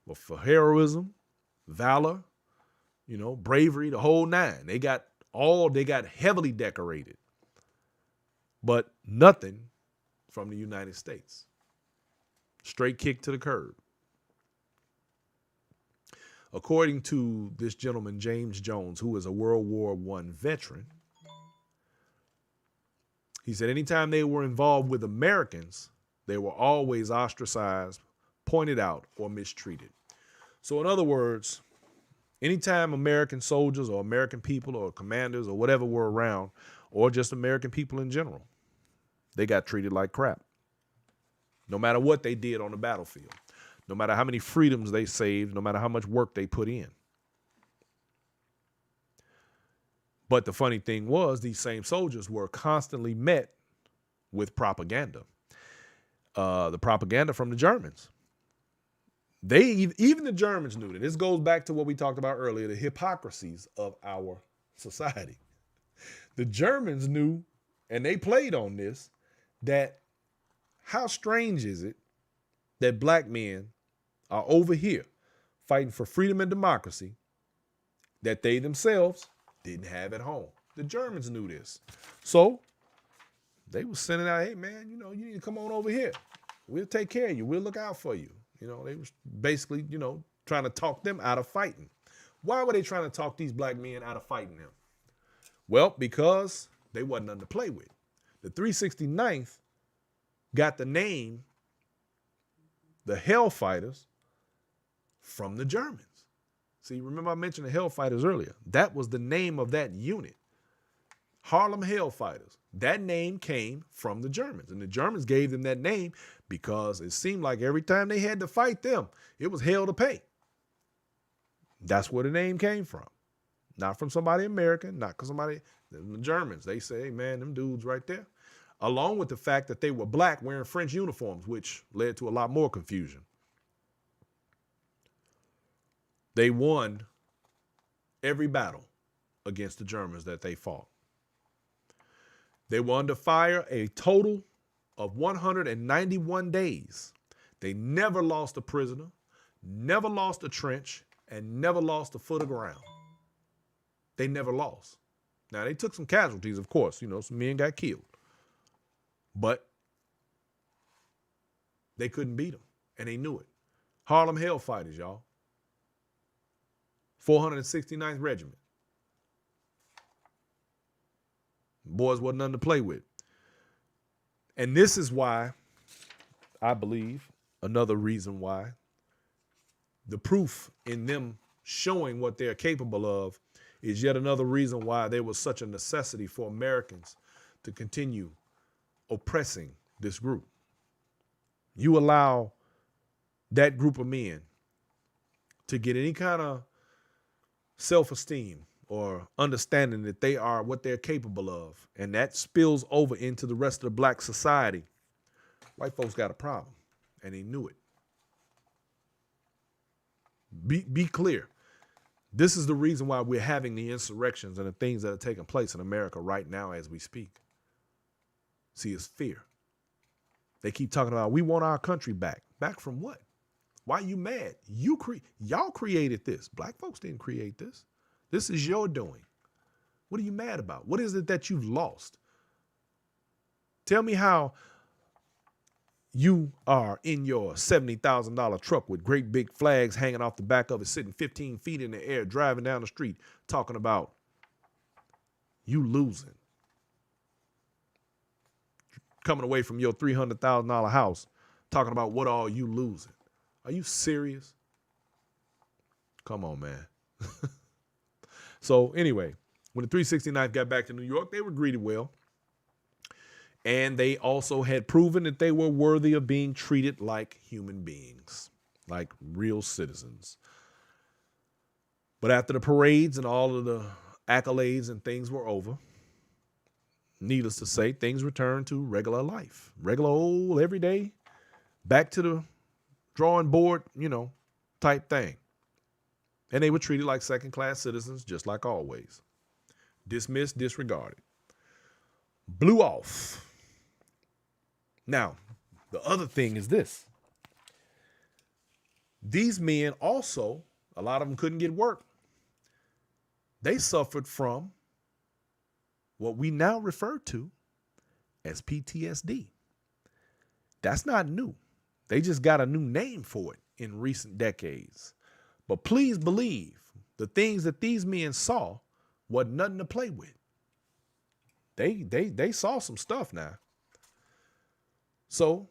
were for heroism, valor, bravery, the whole nine. They got heavily decorated, but nothing from the United States. Straight kick to the curb. According to this gentleman, James Jones, who is a World War I veteran, he said anytime they were involved with Americans, they were always ostracized, pointed out, or mistreated. So in other words, anytime American soldiers or American people or commanders or whatever were around, or just American people in general, they got treated like crap. No matter what they did on the battlefield, no matter how many freedoms they saved, no matter how much work they put in. But the funny thing was, these same soldiers were constantly met with propaganda. The propaganda from the Germans. Even the Germans knew that. This goes back to what we talked about earlier, the hypocrisies of our society. The Germans knew, and they played on this, that how strange is it that black men are over here fighting for freedom and democracy that they themselves didn't have at home. The Germans knew this. So they were sending out, hey, man, you need to come on over here. We'll take care of you. We'll look out for you. They was basically, trying to talk them out of fighting. Why were they trying to talk these black men out of fighting them? Well, because they wasn't nothing to play with. The 369th got the name, the Hellfighters, from the Germans. See, remember I mentioned the Hellfighters earlier. That was the name of that unit. Harlem Hellfighters. That name came from the Germans. And the Germans gave them that name because it seemed like every time they had to fight them, it was hell to pay. That's where the name came from. Not from somebody American, not because the Germans. They say, hey, man, them dudes right there. Along with the fact that they were black wearing French uniforms, which led to a lot more confusion. They won every battle against the Germans that they fought. They were under fire a total of 191 days. They never lost a prisoner, never lost a trench, and never lost a foot of ground. They never lost. Now, they took some casualties, of course. Some men got killed. But they couldn't beat them, and they knew it. Harlem Hellfighters, y'all. 469th Regiment. Boys wasn't nothing to play with. And this is why, I believe, another reason why, the proof in them showing what they're capable of is yet another reason why there was such a necessity for Americans to continue oppressing this group. You allow that group of men to get any kind of self-esteem or understanding that they are what they're capable of, and that spills over into the rest of the black society, white folks got a problem, and they knew it. Be clear. This is the reason why we're having the insurrections and the things that are taking place in America right now as we speak. See, it's fear. They keep talking about, we want our country back. Back from what? Why are you mad? Y'all created this. Black folks didn't create this. This is your doing. What are you mad about? What is it that you've lost? Tell me how you are in your $70,000 truck with great big flags hanging off the back of it, sitting 15 feet in the air, driving down the street, talking about you losing. Coming away from your $300,000 house, talking about what all you losing. Are you serious? Come on, man. So anyway, when the 369th got back to New York, they were greeted well. And they also had proven that they were worthy of being treated like human beings, like real citizens. But after the parades and all of the accolades and things were over, needless to say, things returned to regular life. Regular old, everyday, back to the drawing board, type thing. And they were treated like second-class citizens, just like always. Dismissed, disregarded. Blew off. Now, the other thing is this. These men also, a lot of them couldn't get work. they suffered from what we now refer to as PTSD. That's not new. They just got a new name for it in recent decades. But please believe the things that these men saw wasn't nothing to play with. They saw some stuff now. So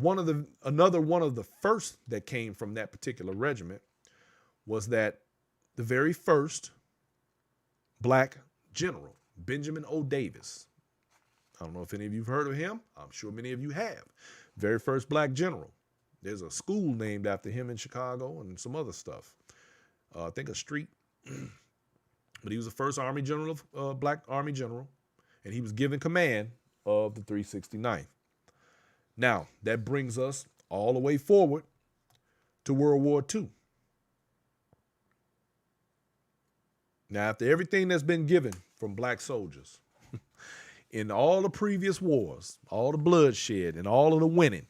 another one of the first that came from that particular regiment was that the very first black general, Benjamin O. Davis. I don't know if any of you have heard of him. I'm sure many of you have. Very first black general. There's a school named after him in Chicago and some other stuff. I think a street. But he was the first Army general, black Army general, and he was given command of the 369th. Now, that brings us all the way forward to World War II. Now, after everything that's been given from black soldiers in all the previous wars, all the bloodshed and all of the winning,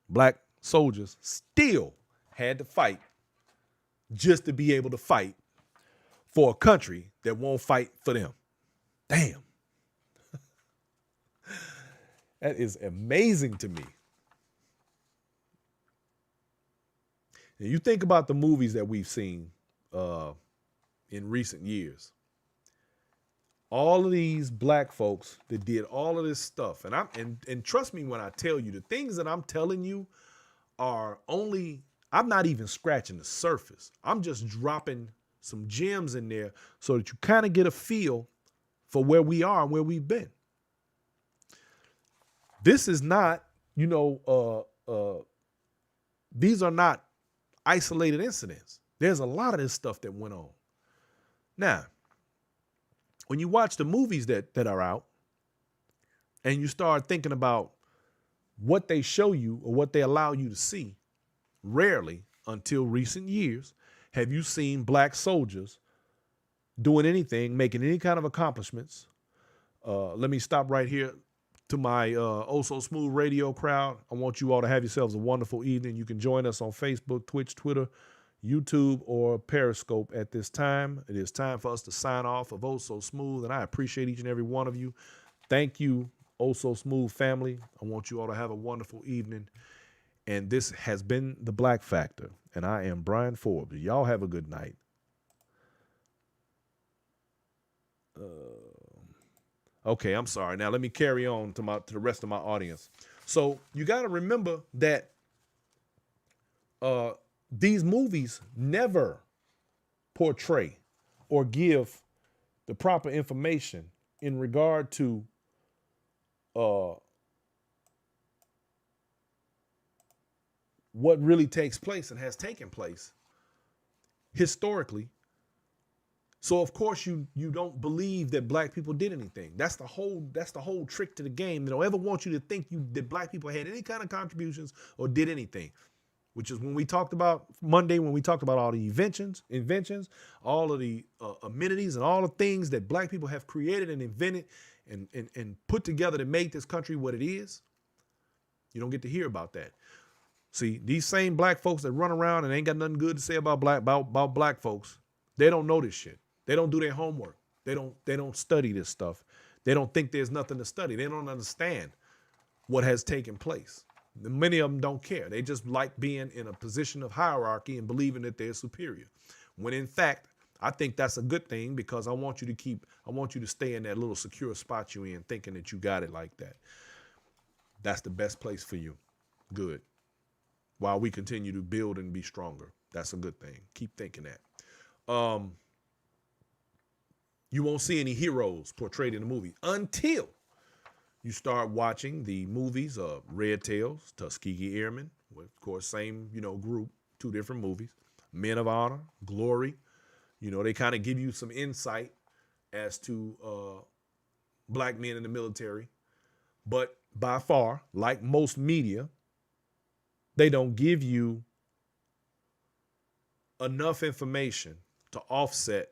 black soldiers still had to fight just to be able to fight for a country that won't fight for them. Damn. That is amazing to me. And you think about the movies that we've seen in recent years. All of these black folks that did all of this stuff. And trust me when I tell you, the things that I'm telling you are only, I'm not even scratching the surface. I'm just dropping some gems in there so that you kind of get a feel for where we are and where we've been. This is not, these are not isolated incidents. There's a lot of this stuff that went on. Now, when you watch the movies that are out and you start thinking about what they show you or what they allow you to see, rarely until recent years have you seen black soldiers doing anything, making any kind of accomplishments. Let me stop right here to my Oh So Smooth radio crowd. I want you all to have yourselves a wonderful evening. You can join us on Facebook, Twitch, Twitter, YouTube, or Periscope at this time. It is time for us to sign off of Oh So Smooth, and I appreciate each and every one of you. Thank you, Oh So Smooth family. I want you all to have a wonderful evening. And this has been The Black Factor, and I am Brian Forbes. Y'all have a good night. Okay, I'm sorry. Now let me carry on to the rest of my audience. So you got to remember that these movies never portray or give the proper information in regard to what really takes place and has taken place historically. So of course you don't believe that black people did anything. That's the whole trick to the game. They don't ever want you to think that black people had any kind of contributions or did anything. Which is when we talked about Monday, when we talked about all the inventions, all of the amenities and all the things that black people have created and invented and put together to make this country what it is. You don't get to hear about that. See, these same black folks that run around and ain't got nothing good to say about black folks, they don't know this shit. They don't do their homework. They don't study this stuff. They don't think there's nothing to study. They don't understand what has taken place. Many of them don't care. They just like being in a position of hierarchy and believing that they're superior. When in fact, I think that's a good thing because I want you to stay in that little secure spot you're in thinking that you got it like that. That's the best place for you. Good. While we continue to build and be stronger. That's a good thing. Keep thinking that. You won't see any heroes portrayed in the movie until you start watching the movies of Red Tails, Tuskegee Airmen, of course, same, group, two different movies, Men of Honor, Glory. They kind of give you some insight as to black men in the military. But by far, like most media, they don't give you enough information to offset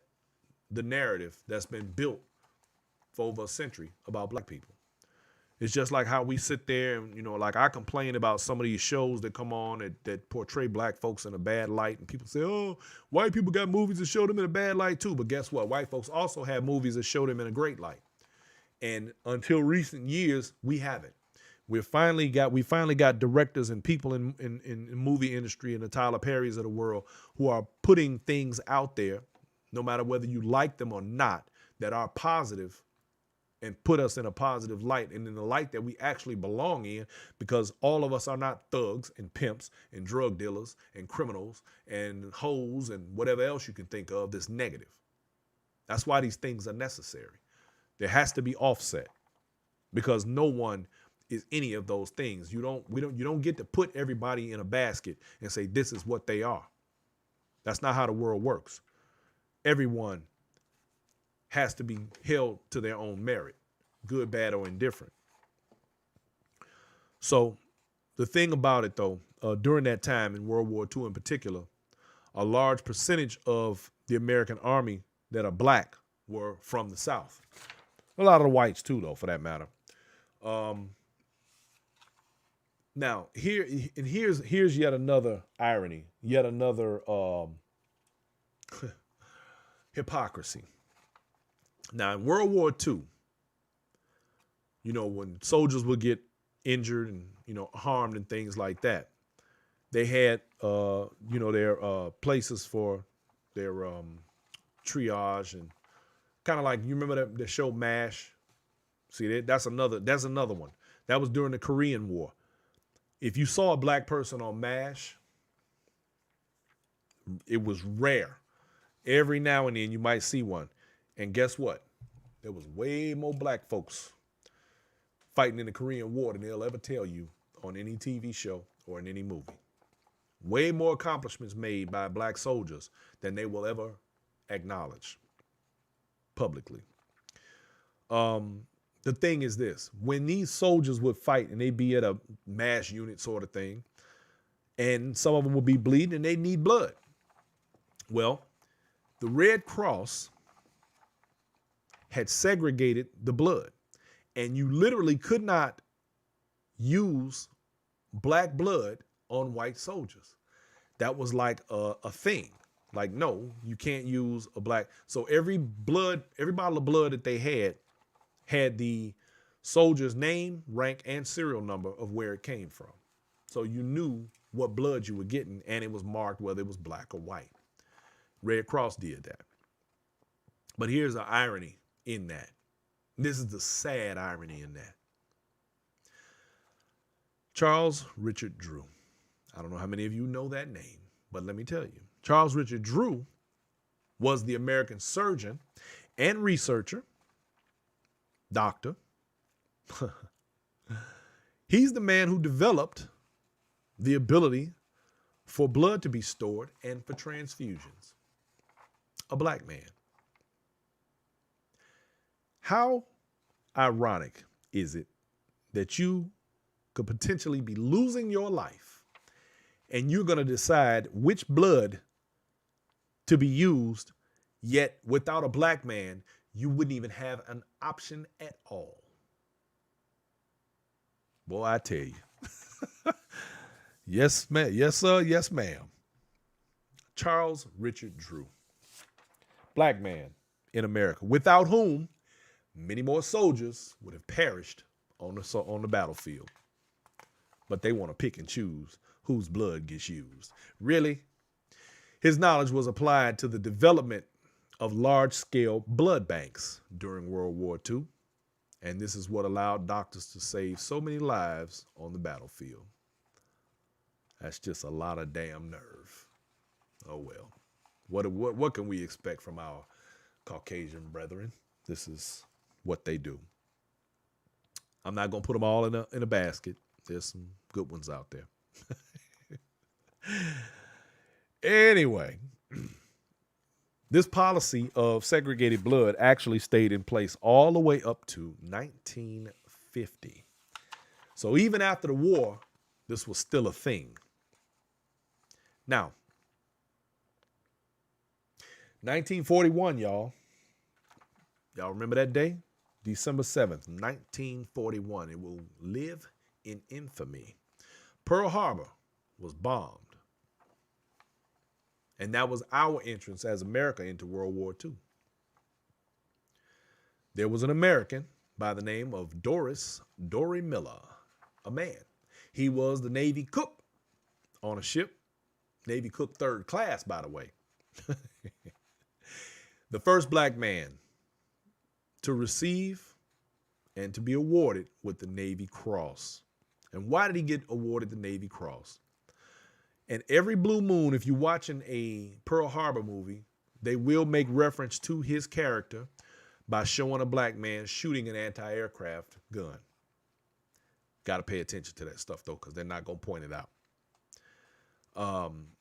the narrative that's been built for over a century about black people. It's just like how we sit there and, like I complain about some of these shows that come on that portray black folks in a bad light. And people say, oh, white people got movies that show them in a bad light too. But guess what? White folks also have movies that show them in a great light. And until recent years, we haven't. We finally got directors and people in movie industry and the Tyler Perrys of the world who are putting things out there, no matter whether you like them or not, that are positive and put us in a positive light and in the light that we actually belong in, because all of us are not thugs and pimps and drug dealers and criminals and hoes and whatever else you can think of that's negative. That's why these things are necessary. There has to be offset, because no one is any of those things. You don't get to put everybody in a basket and say this is what they are. That's not how the world works. Everyone has to be held to their own merit, good, bad, or indifferent. So the thing about it, though, during that time in World War II in particular, a large percentage of the American army that are black were from the South. A lot of the whites, too, though, for that matter. Now, here's yet another irony, yet another hypocrisy. Now, in World War II, when soldiers would get injured and, harmed and things like that, they had, their places for their triage, and kind of like, you remember the show MASH? See, that's another one. That was during the Korean War. If you saw a black person on MASH, it was rare. Every now and then you might see one. And guess what? There was way more black folks fighting in the Korean War than they'll ever tell you on any TV show or in any movie. Way more accomplishments made by black soldiers than they will ever acknowledge publicly. The thing is this: when these soldiers would fight and they'd be at a MASH unit sort of thing, and some of them would be bleeding and they need blood. Well, the Red Cross had segregated the blood, and you literally could not use black blood on white soldiers. That was like a thing. Like, no, you can't use a black. So every bottle of blood that they had the soldier's name, rank, and serial number of where it came from. So you knew what blood you were getting, and it was marked whether it was black or white. Red Cross did that. But here's the irony in that. This is the sad irony in that. Charles Richard Drew. I don't know how many of you know that name, but let me tell you. Charles Richard Drew was the American surgeon and researcher, doctor. He's the man who developed the ability for blood to be stored and for transfusions. A black man. How ironic is it that you could potentially be losing your life and you're going to decide which blood to be used, yet without a black man, you wouldn't even have an option at all? Boy, I tell you. Yes, ma'am. Yes, sir. Yes, ma'am. Charles Richard Drew. Black man in America, without whom many more soldiers would have perished on the battlefield. But they want to pick and choose whose blood gets used. Really? His knowledge was applied to the development of large-scale blood banks during World War II. And this is what allowed doctors to save so many lives on the battlefield. That's just a lot of damn nerve. Oh, well. What can we expect from our Caucasian brethren? This is what they do. I'm not going to put them all in a basket. There's some good ones out there. Anyway, this policy of segregated blood actually stayed in place all the way up to 1950. So even after the war, this was still a thing. Now, 1941, y'all. Y'all remember that day? December 7th, 1941. It will live in infamy. Pearl Harbor was bombed. And that was our entrance as America into World War II. There was an American by the name of Dory Miller, a man. He was the Navy cook on a ship, Navy cook third class, by the way. The first black man to receive and to be awarded with the Navy Cross. And why did he get awarded the Navy Cross? And every blue moon, if you're watching a Pearl Harbor movie, they will make reference to his character by showing a black man shooting an anti-aircraft gun. Got to pay attention to that stuff, though, because they're not going to point it out.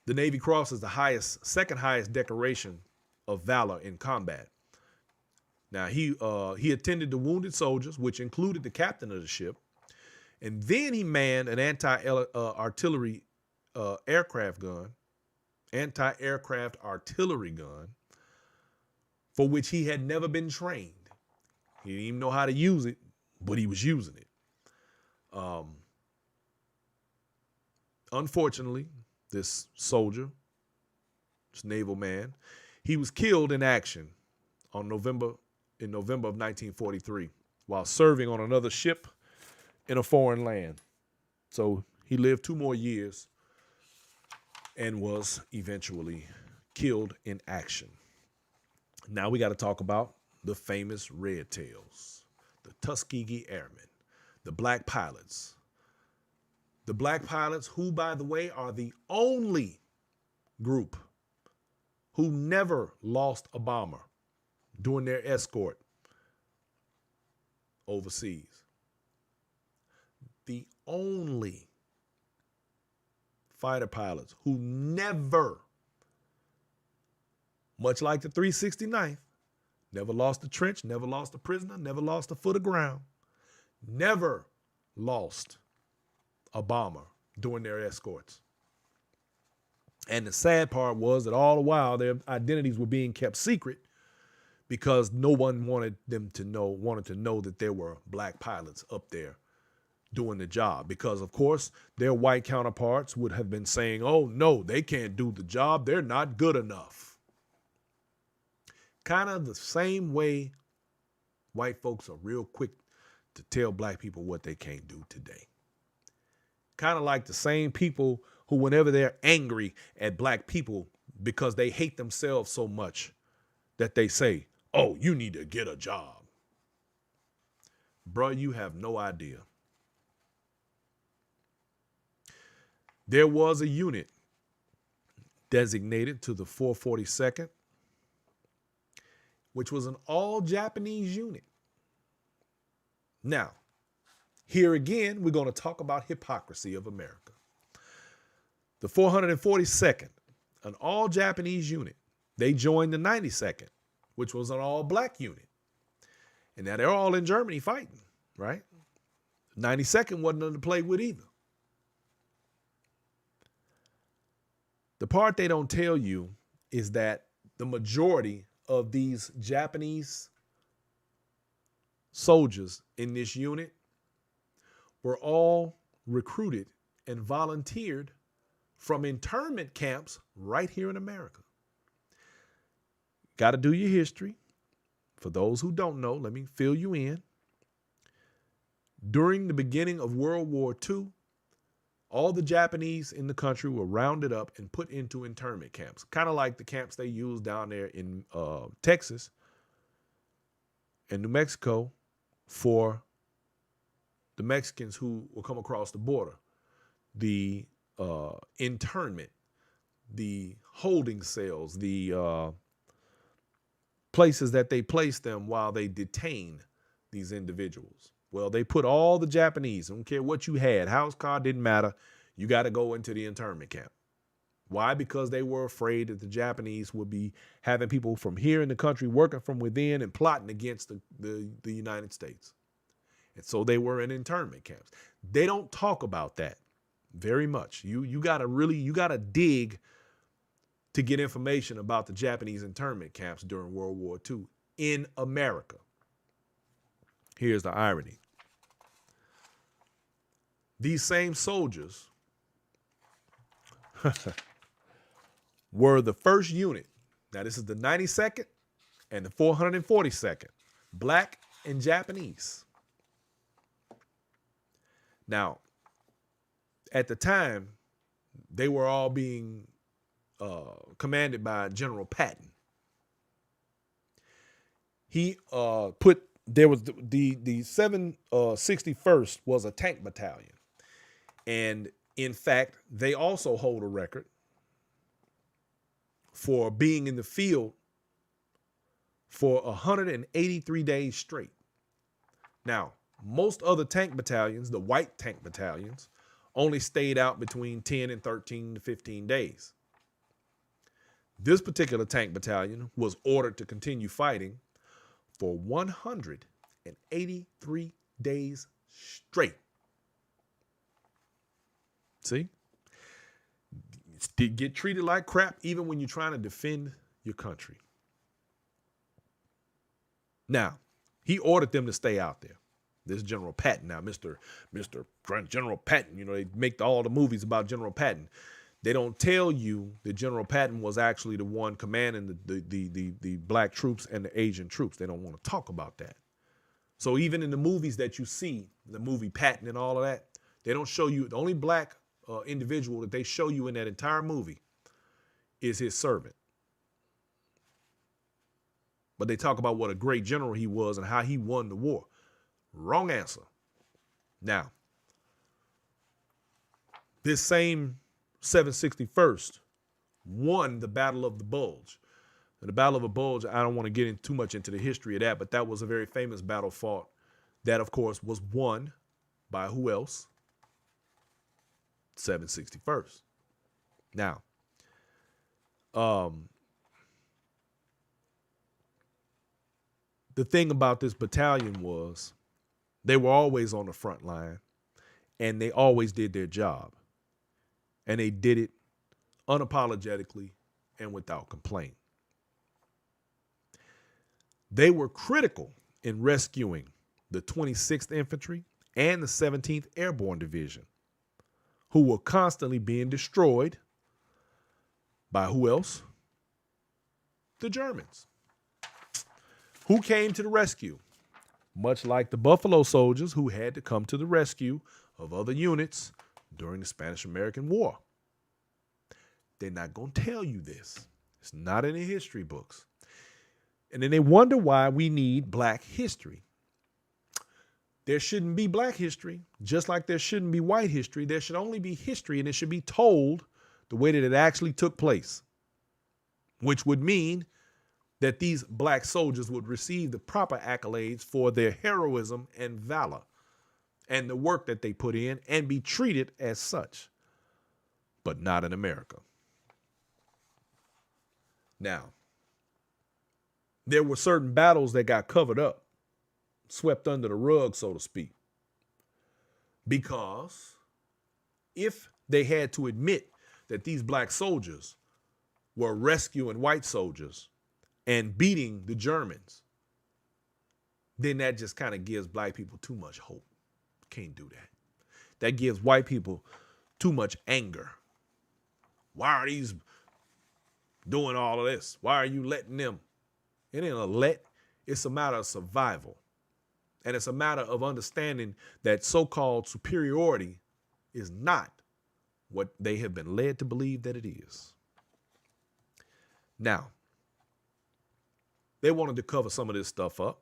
The Navy Cross is the second highest decoration of valor in combat. Now, he attended to wounded soldiers, which included the captain of the ship. And then he manned an anti-aircraft artillery gun, for which he had never been trained. He didn't even know how to use it, but he was using it. Unfortunately, this soldier, this naval man, he was killed in action in November of 1943 while serving on another ship in a foreign land. So he lived 2 more years and was eventually killed in action. Now we got to talk about the famous Red Tails, the Tuskegee Airmen, the black pilots. The black pilots, who, by the way, are the only group who never lost a bomber during their escort overseas. The only fighter pilots who never, much like the 369th, never lost a trench, never lost a prisoner, never lost a foot of ground, never lost a bomber during their escorts. And the sad part was that all the while their identities were being kept secret because no one wanted to know that there were black pilots up there doing the job. Because, of course, their white counterparts would have been saying, oh, no, they can't do the job. They're not good enough. Kind of the same way white folks are real quick to tell black people what they can't do today. Kind of like the same people who, whenever they're angry at black people because they hate themselves so much, that they say, oh, you need to get a job. Bruh, you have no idea. There was a unit designated to the 442nd, which was an all-Japanese unit. Now, here again, we're going to talk about hypocrisy of America. The 442nd, an all-Japanese unit, they joined the 92nd, which was an all-black unit. And now they're all in Germany fighting, right? 92nd wasn't under play with either. The part they don't tell you is that the majority of these Japanese soldiers in this unit were all recruited and volunteered from internment camps right here in America. Got to do your history. For those who don't know, let me fill you in. During the beginning of World War II, all the Japanese in the country were rounded up and put into internment camps, kind of like the camps they use down there in Texas and New Mexico for the Mexicans who will come across the border. The internment, the holding cells, the places that they place them while they detain these individuals. Well, they put all the Japanese, I don't care what you had, house car, didn't matter. You got to go into the internment camp. Why? Because they were afraid that the Japanese would be having people from here in the country working from within and plotting against the United States. And so they were in internment camps. They don't talk about that very much. You got to dig to get information about the Japanese internment camps during World War II in America. here's the irony. These same soldiers were the first unit. Now, this is the 92nd and the 442nd, black and Japanese. Now, at the time, they were all being commanded by General Patton. He there was the 761st was a tank battalion. And in fact, they also hold a record for being in the field for 183 days straight. Now, most other tank battalions, the white tank battalions, only stayed out between 10 and 13 to 15 days. This particular tank battalion was ordered to continue fighting for 183 days straight. See? Get treated like crap even when you're trying to defend your country. Now, he ordered them to stay out there. This General Patton now, Mr. General Patton, you know, they make all the movies about General Patton. They don't tell you that General Patton was actually the one commanding the black troops and the Asian troops. They don't want to talk about that. So even in the movies that you see, the movie Patton and all of that, they don't show you, the only black individual that they show you in that entire movie is his servant. But they talk about what a great general he was and how he won the war. Wrong answer. Now, this same 761st won the Battle of the Bulge. And the Battle of the Bulge, I don't want to get in too much into the history of that, but that was a very famous battle fought. That, of course, was won by who else? 761st. Now, the thing about this battalion was they were always on the front line and they always did their job. And they did it unapologetically and without complaint. They were critical in rescuing the 26th Infantry and the 17th Airborne Division, who were constantly being destroyed by who else? The Germans. Who came to the rescue? Much like the Buffalo Soldiers who had to come to the rescue of other units during the Spanish-American War. They're not going to tell you this. It's not in the history books. And then they wonder why we need black history. There shouldn't be black history, just like there shouldn't be white history. There should only be history, and it should be told the way that it actually took place, which would mean that these black soldiers would receive the proper accolades for their heroism and valor and the work that they put in and be treated as such, but not in America. Now, there were certain battles that got covered up, swept under the rug, so to speak, because if they had to admit that these black soldiers were rescuing white soldiers and beating the Germans, then that just kind of gives black people too much hope. Can't do that. That gives white people too much anger. Why are these doing all of this? Why are you letting them? It ain't a let. It's a matter of survival. And it's a matter of understanding that so-called superiority is not what they have been led to believe that it is. Now, they wanted to cover some of this stuff up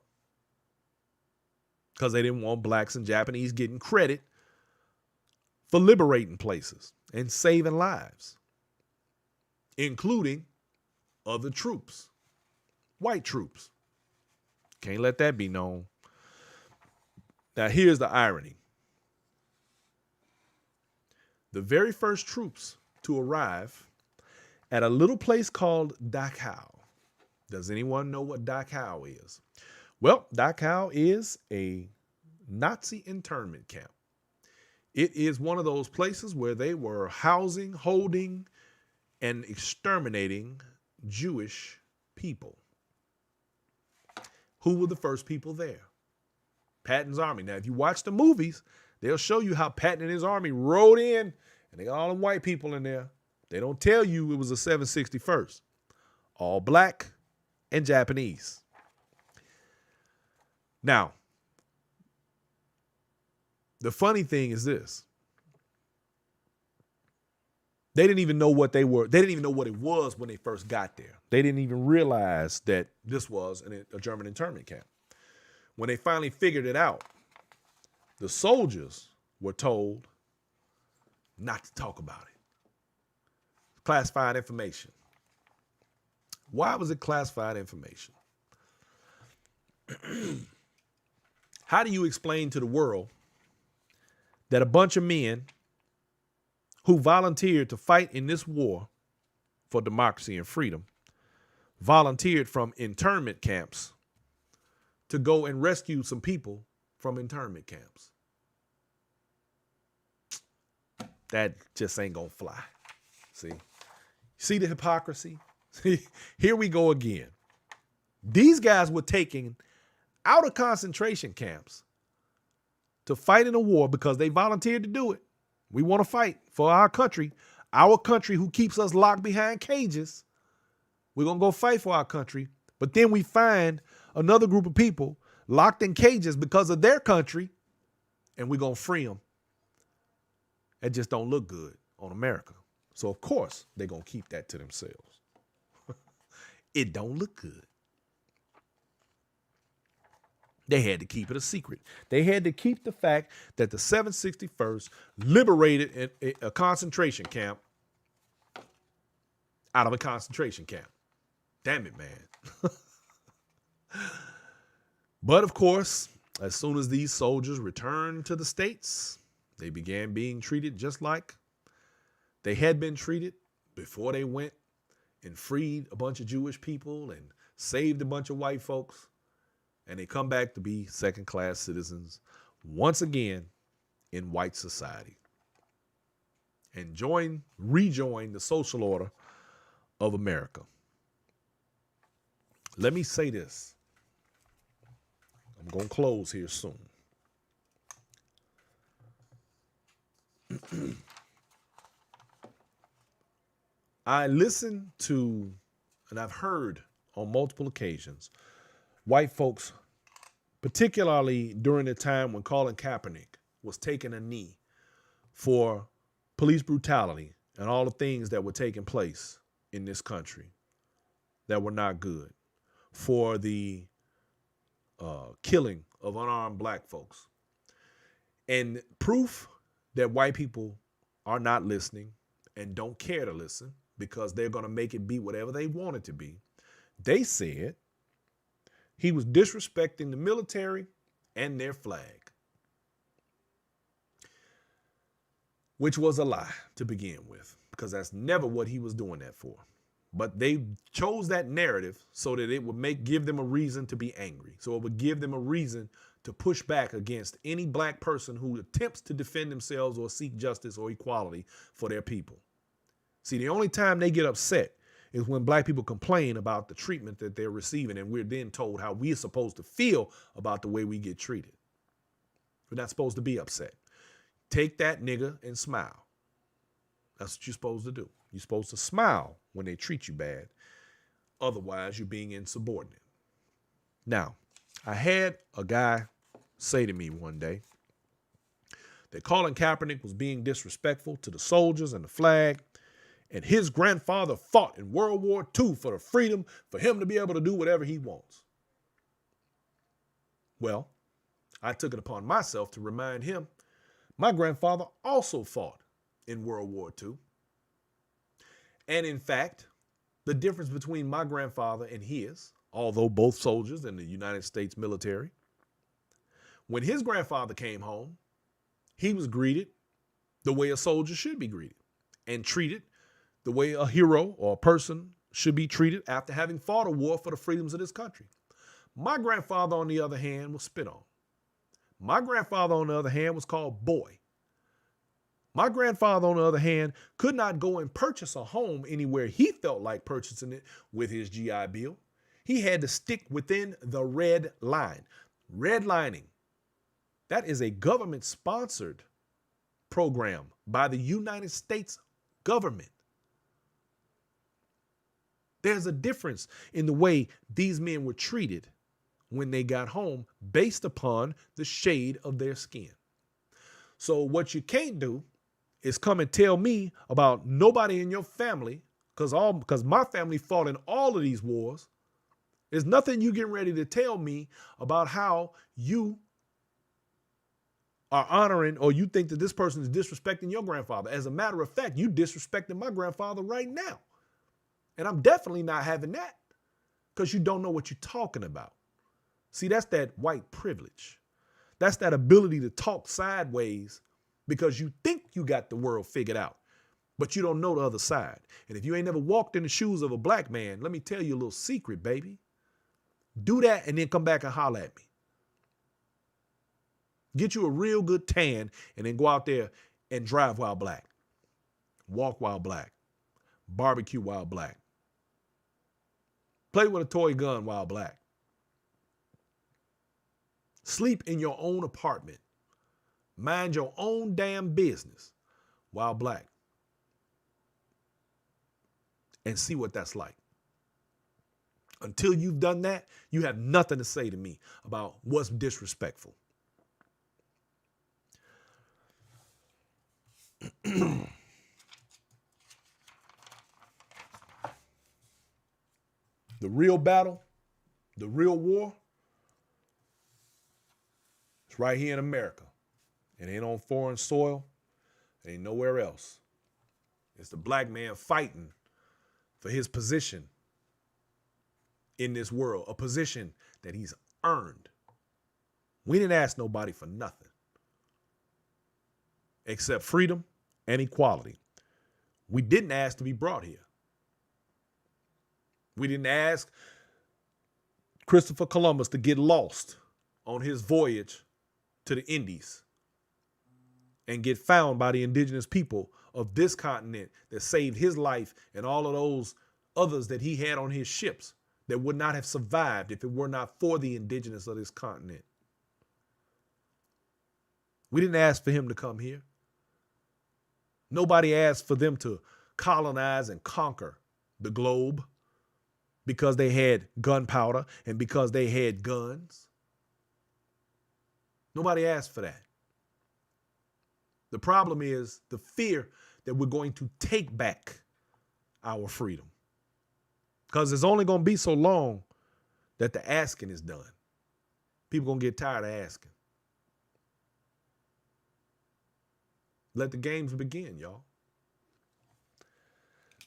because they didn't want blacks and Japanese getting credit for liberating places and saving lives, including other troops, white troops. Can't let that be known. Now, here's the irony. The very first troops to arrive at a little place called Dachau. Does anyone know what Dachau is? Well, Dachau is a Nazi internment camp. It is one of those places where they were housing, holding, and exterminating Jewish people. Who were the first people there? Patton's army. Now, if you watch the movies, they'll show you how Patton and his army rode in, and they got all them white people in there. They don't tell you it was a 761st. All black and Japanese. Now, the funny thing is this. They didn't even know what they were. They didn't even know what it was when they first got there. They didn't even realize that this was a German internment camp. When they finally figured it out, the soldiers were told not to talk about it. Classified information. Why was it classified information? How do you explain to the world that a bunch of men who volunteered to fight in this war for democracy and freedom volunteered from internment camps to go and rescue some people from internment camps? That just ain't gonna fly. See the hypocrisy? Here we go again. These guys were taken out of concentration camps to fight in a war because they volunteered to do it. We want to fight for our country who keeps us locked behind cages. We're going to go fight for our country. But then we find another group of people locked in cages because of their country, and we're going to free them. That just don't look good on America. So, of course, they're going to keep that to themselves. It don't look good. They had to keep it a secret. They had to keep the fact that the 761st liberated a concentration camp out of a concentration camp. Damn it, man. But of course, as soon as these soldiers returned to the States, they began being treated just like they had been treated before they went and freed a bunch of Jewish people and saved a bunch of white folks. And they come back to be second-class citizens once again in white society and rejoin the social order of America. Let me say this. I'm going to close here soon. I listen to, and I've heard on multiple occasions, white folks, particularly during the time when Colin Kaepernick was taking a knee for police brutality and all the things that were taking place in this country that were not good, for the killing of unarmed black folks. And proof that white people are not listening and don't care to listen because they're going to make it be whatever they want it to be. They said he was disrespecting the military and their flag, which was a lie to begin with, because that's never what he was doing that for. But they chose that narrative so that it would give them a reason to be angry. So it would give them a reason to push back against any black person who attempts to defend themselves or seek justice or equality for their people. See, the only time they get upset is when black people complain about the treatment that they're receiving, and we're then told how we're supposed to feel about the way we get treated. We're not supposed to be upset. Take that nigga and smile. That's what you're supposed to do. You're supposed to smile when they treat you bad. Otherwise, you're being insubordinate. Now, I had a guy say to me one day that Colin Kaepernick was being disrespectful to the soldiers and the flag, and his grandfather fought in World War II for the freedom for him to be able to do whatever he wants. Well, I took it upon myself to remind him my grandfather also fought in World War II. And in fact, the difference between my grandfather and his, although both soldiers in the United States military, when his grandfather came home, he was greeted the way a soldier should be greeted and treated the way a hero or a person should be treated after having fought a war for the freedoms of this country. My grandfather, on the other hand, was spit on. My grandfather, on the other hand, was called boy. My grandfather, on the other hand, could not go and purchase a home anywhere he felt like purchasing it with his GI Bill. He had to stick within the red line. Redlining That is a government-sponsored program by the United States government. There's a difference in the way these men were treated when they got home based upon the shade of their skin. So what you can't do is come and tell me about nobody in your family, because my family fought in all of these wars. There's nothing you getting ready to tell me about how you are honoring or you think that this person is disrespecting your grandfather. As a matter of fact, you disrespecting my grandfather right now. And I'm definitely not having that because you don't know what you're talking about. See, that's that white privilege. That's that ability to talk sideways because you think you got the world figured out, but you don't know the other side. And if you ain't never walked in the shoes of a black man, let me tell you a little secret, baby. Do that and then come back and holler at me. Get you a real good tan and then go out there and drive while black. Walk while black. Barbecue while black. Play with a toy gun while black. Sleep in your own apartment. Mind your own damn business while black. And see what that's like. Until you've done that, you have nothing to say to me about what's disrespectful. The real battle, the real war, it's right here in America. It ain't on foreign soil. It ain't nowhere else. It's the black man fighting for his position in this world, a position that he's earned. We didn't ask nobody for nothing except freedom and equality. We didn't ask to be brought here. We didn't ask Christopher Columbus to get lost on his voyage to the Indies and get found by the indigenous people of this continent that saved his life and all of those others that he had on his ships that would not have survived if it were not for the indigenous of this continent. We didn't ask for him to come here. Nobody asked for them to colonize and conquer the globe because they had gunpowder and because they had guns. Nobody asked for that. The problem is the fear that we're going to take back our freedom. Because it's only going to be so long that the asking is done. People going to get tired of asking. Let the games begin, y'all.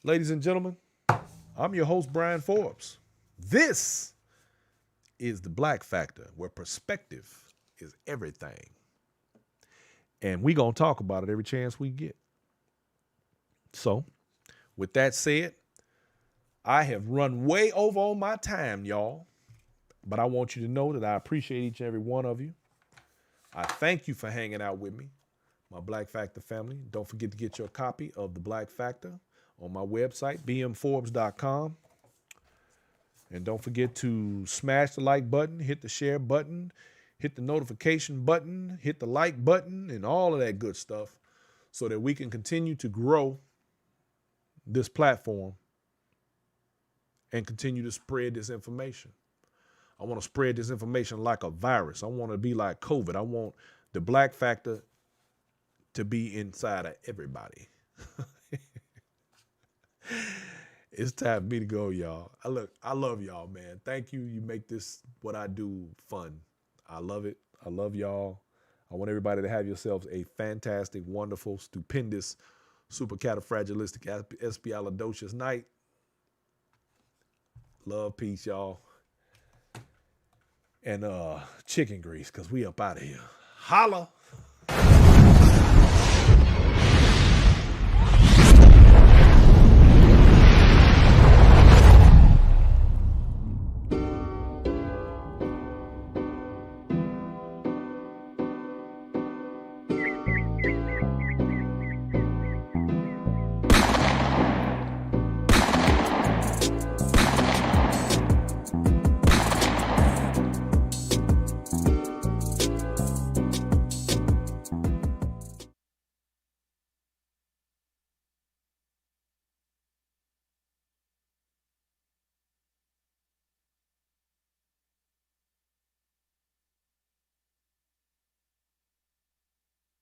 Ladies and gentlemen, I'm your host, Brian Forbes. This is the Black Factor, where perspective is everything. And we're going to talk about it every chance we get. So, with that said, I have run way over on my time, y'all. But I want you to know that I appreciate each and every one of you. I thank you for hanging out with me, my Black Factor family. Don't forget to get your copy of the Black Factor on my website, bmforbes.com. And don't forget to smash the like button, hit the share button, hit the notification button, hit the like button, and all of that good stuff so that we can continue to grow this platform and continue to spread this information. I want to spread this information like a virus. I want to be like COVID. I want the Black Factor to be inside of everybody. It's time for me to go, y'all. I love y'all, man. Thank you. You make this, what I do, fun. I love it. I love y'all. I want everybody to have yourselves a fantastic, wonderful, stupendous, supercalifragilistic, night. Love, peace, y'all. And chicken grease, because we up out of here. Holla.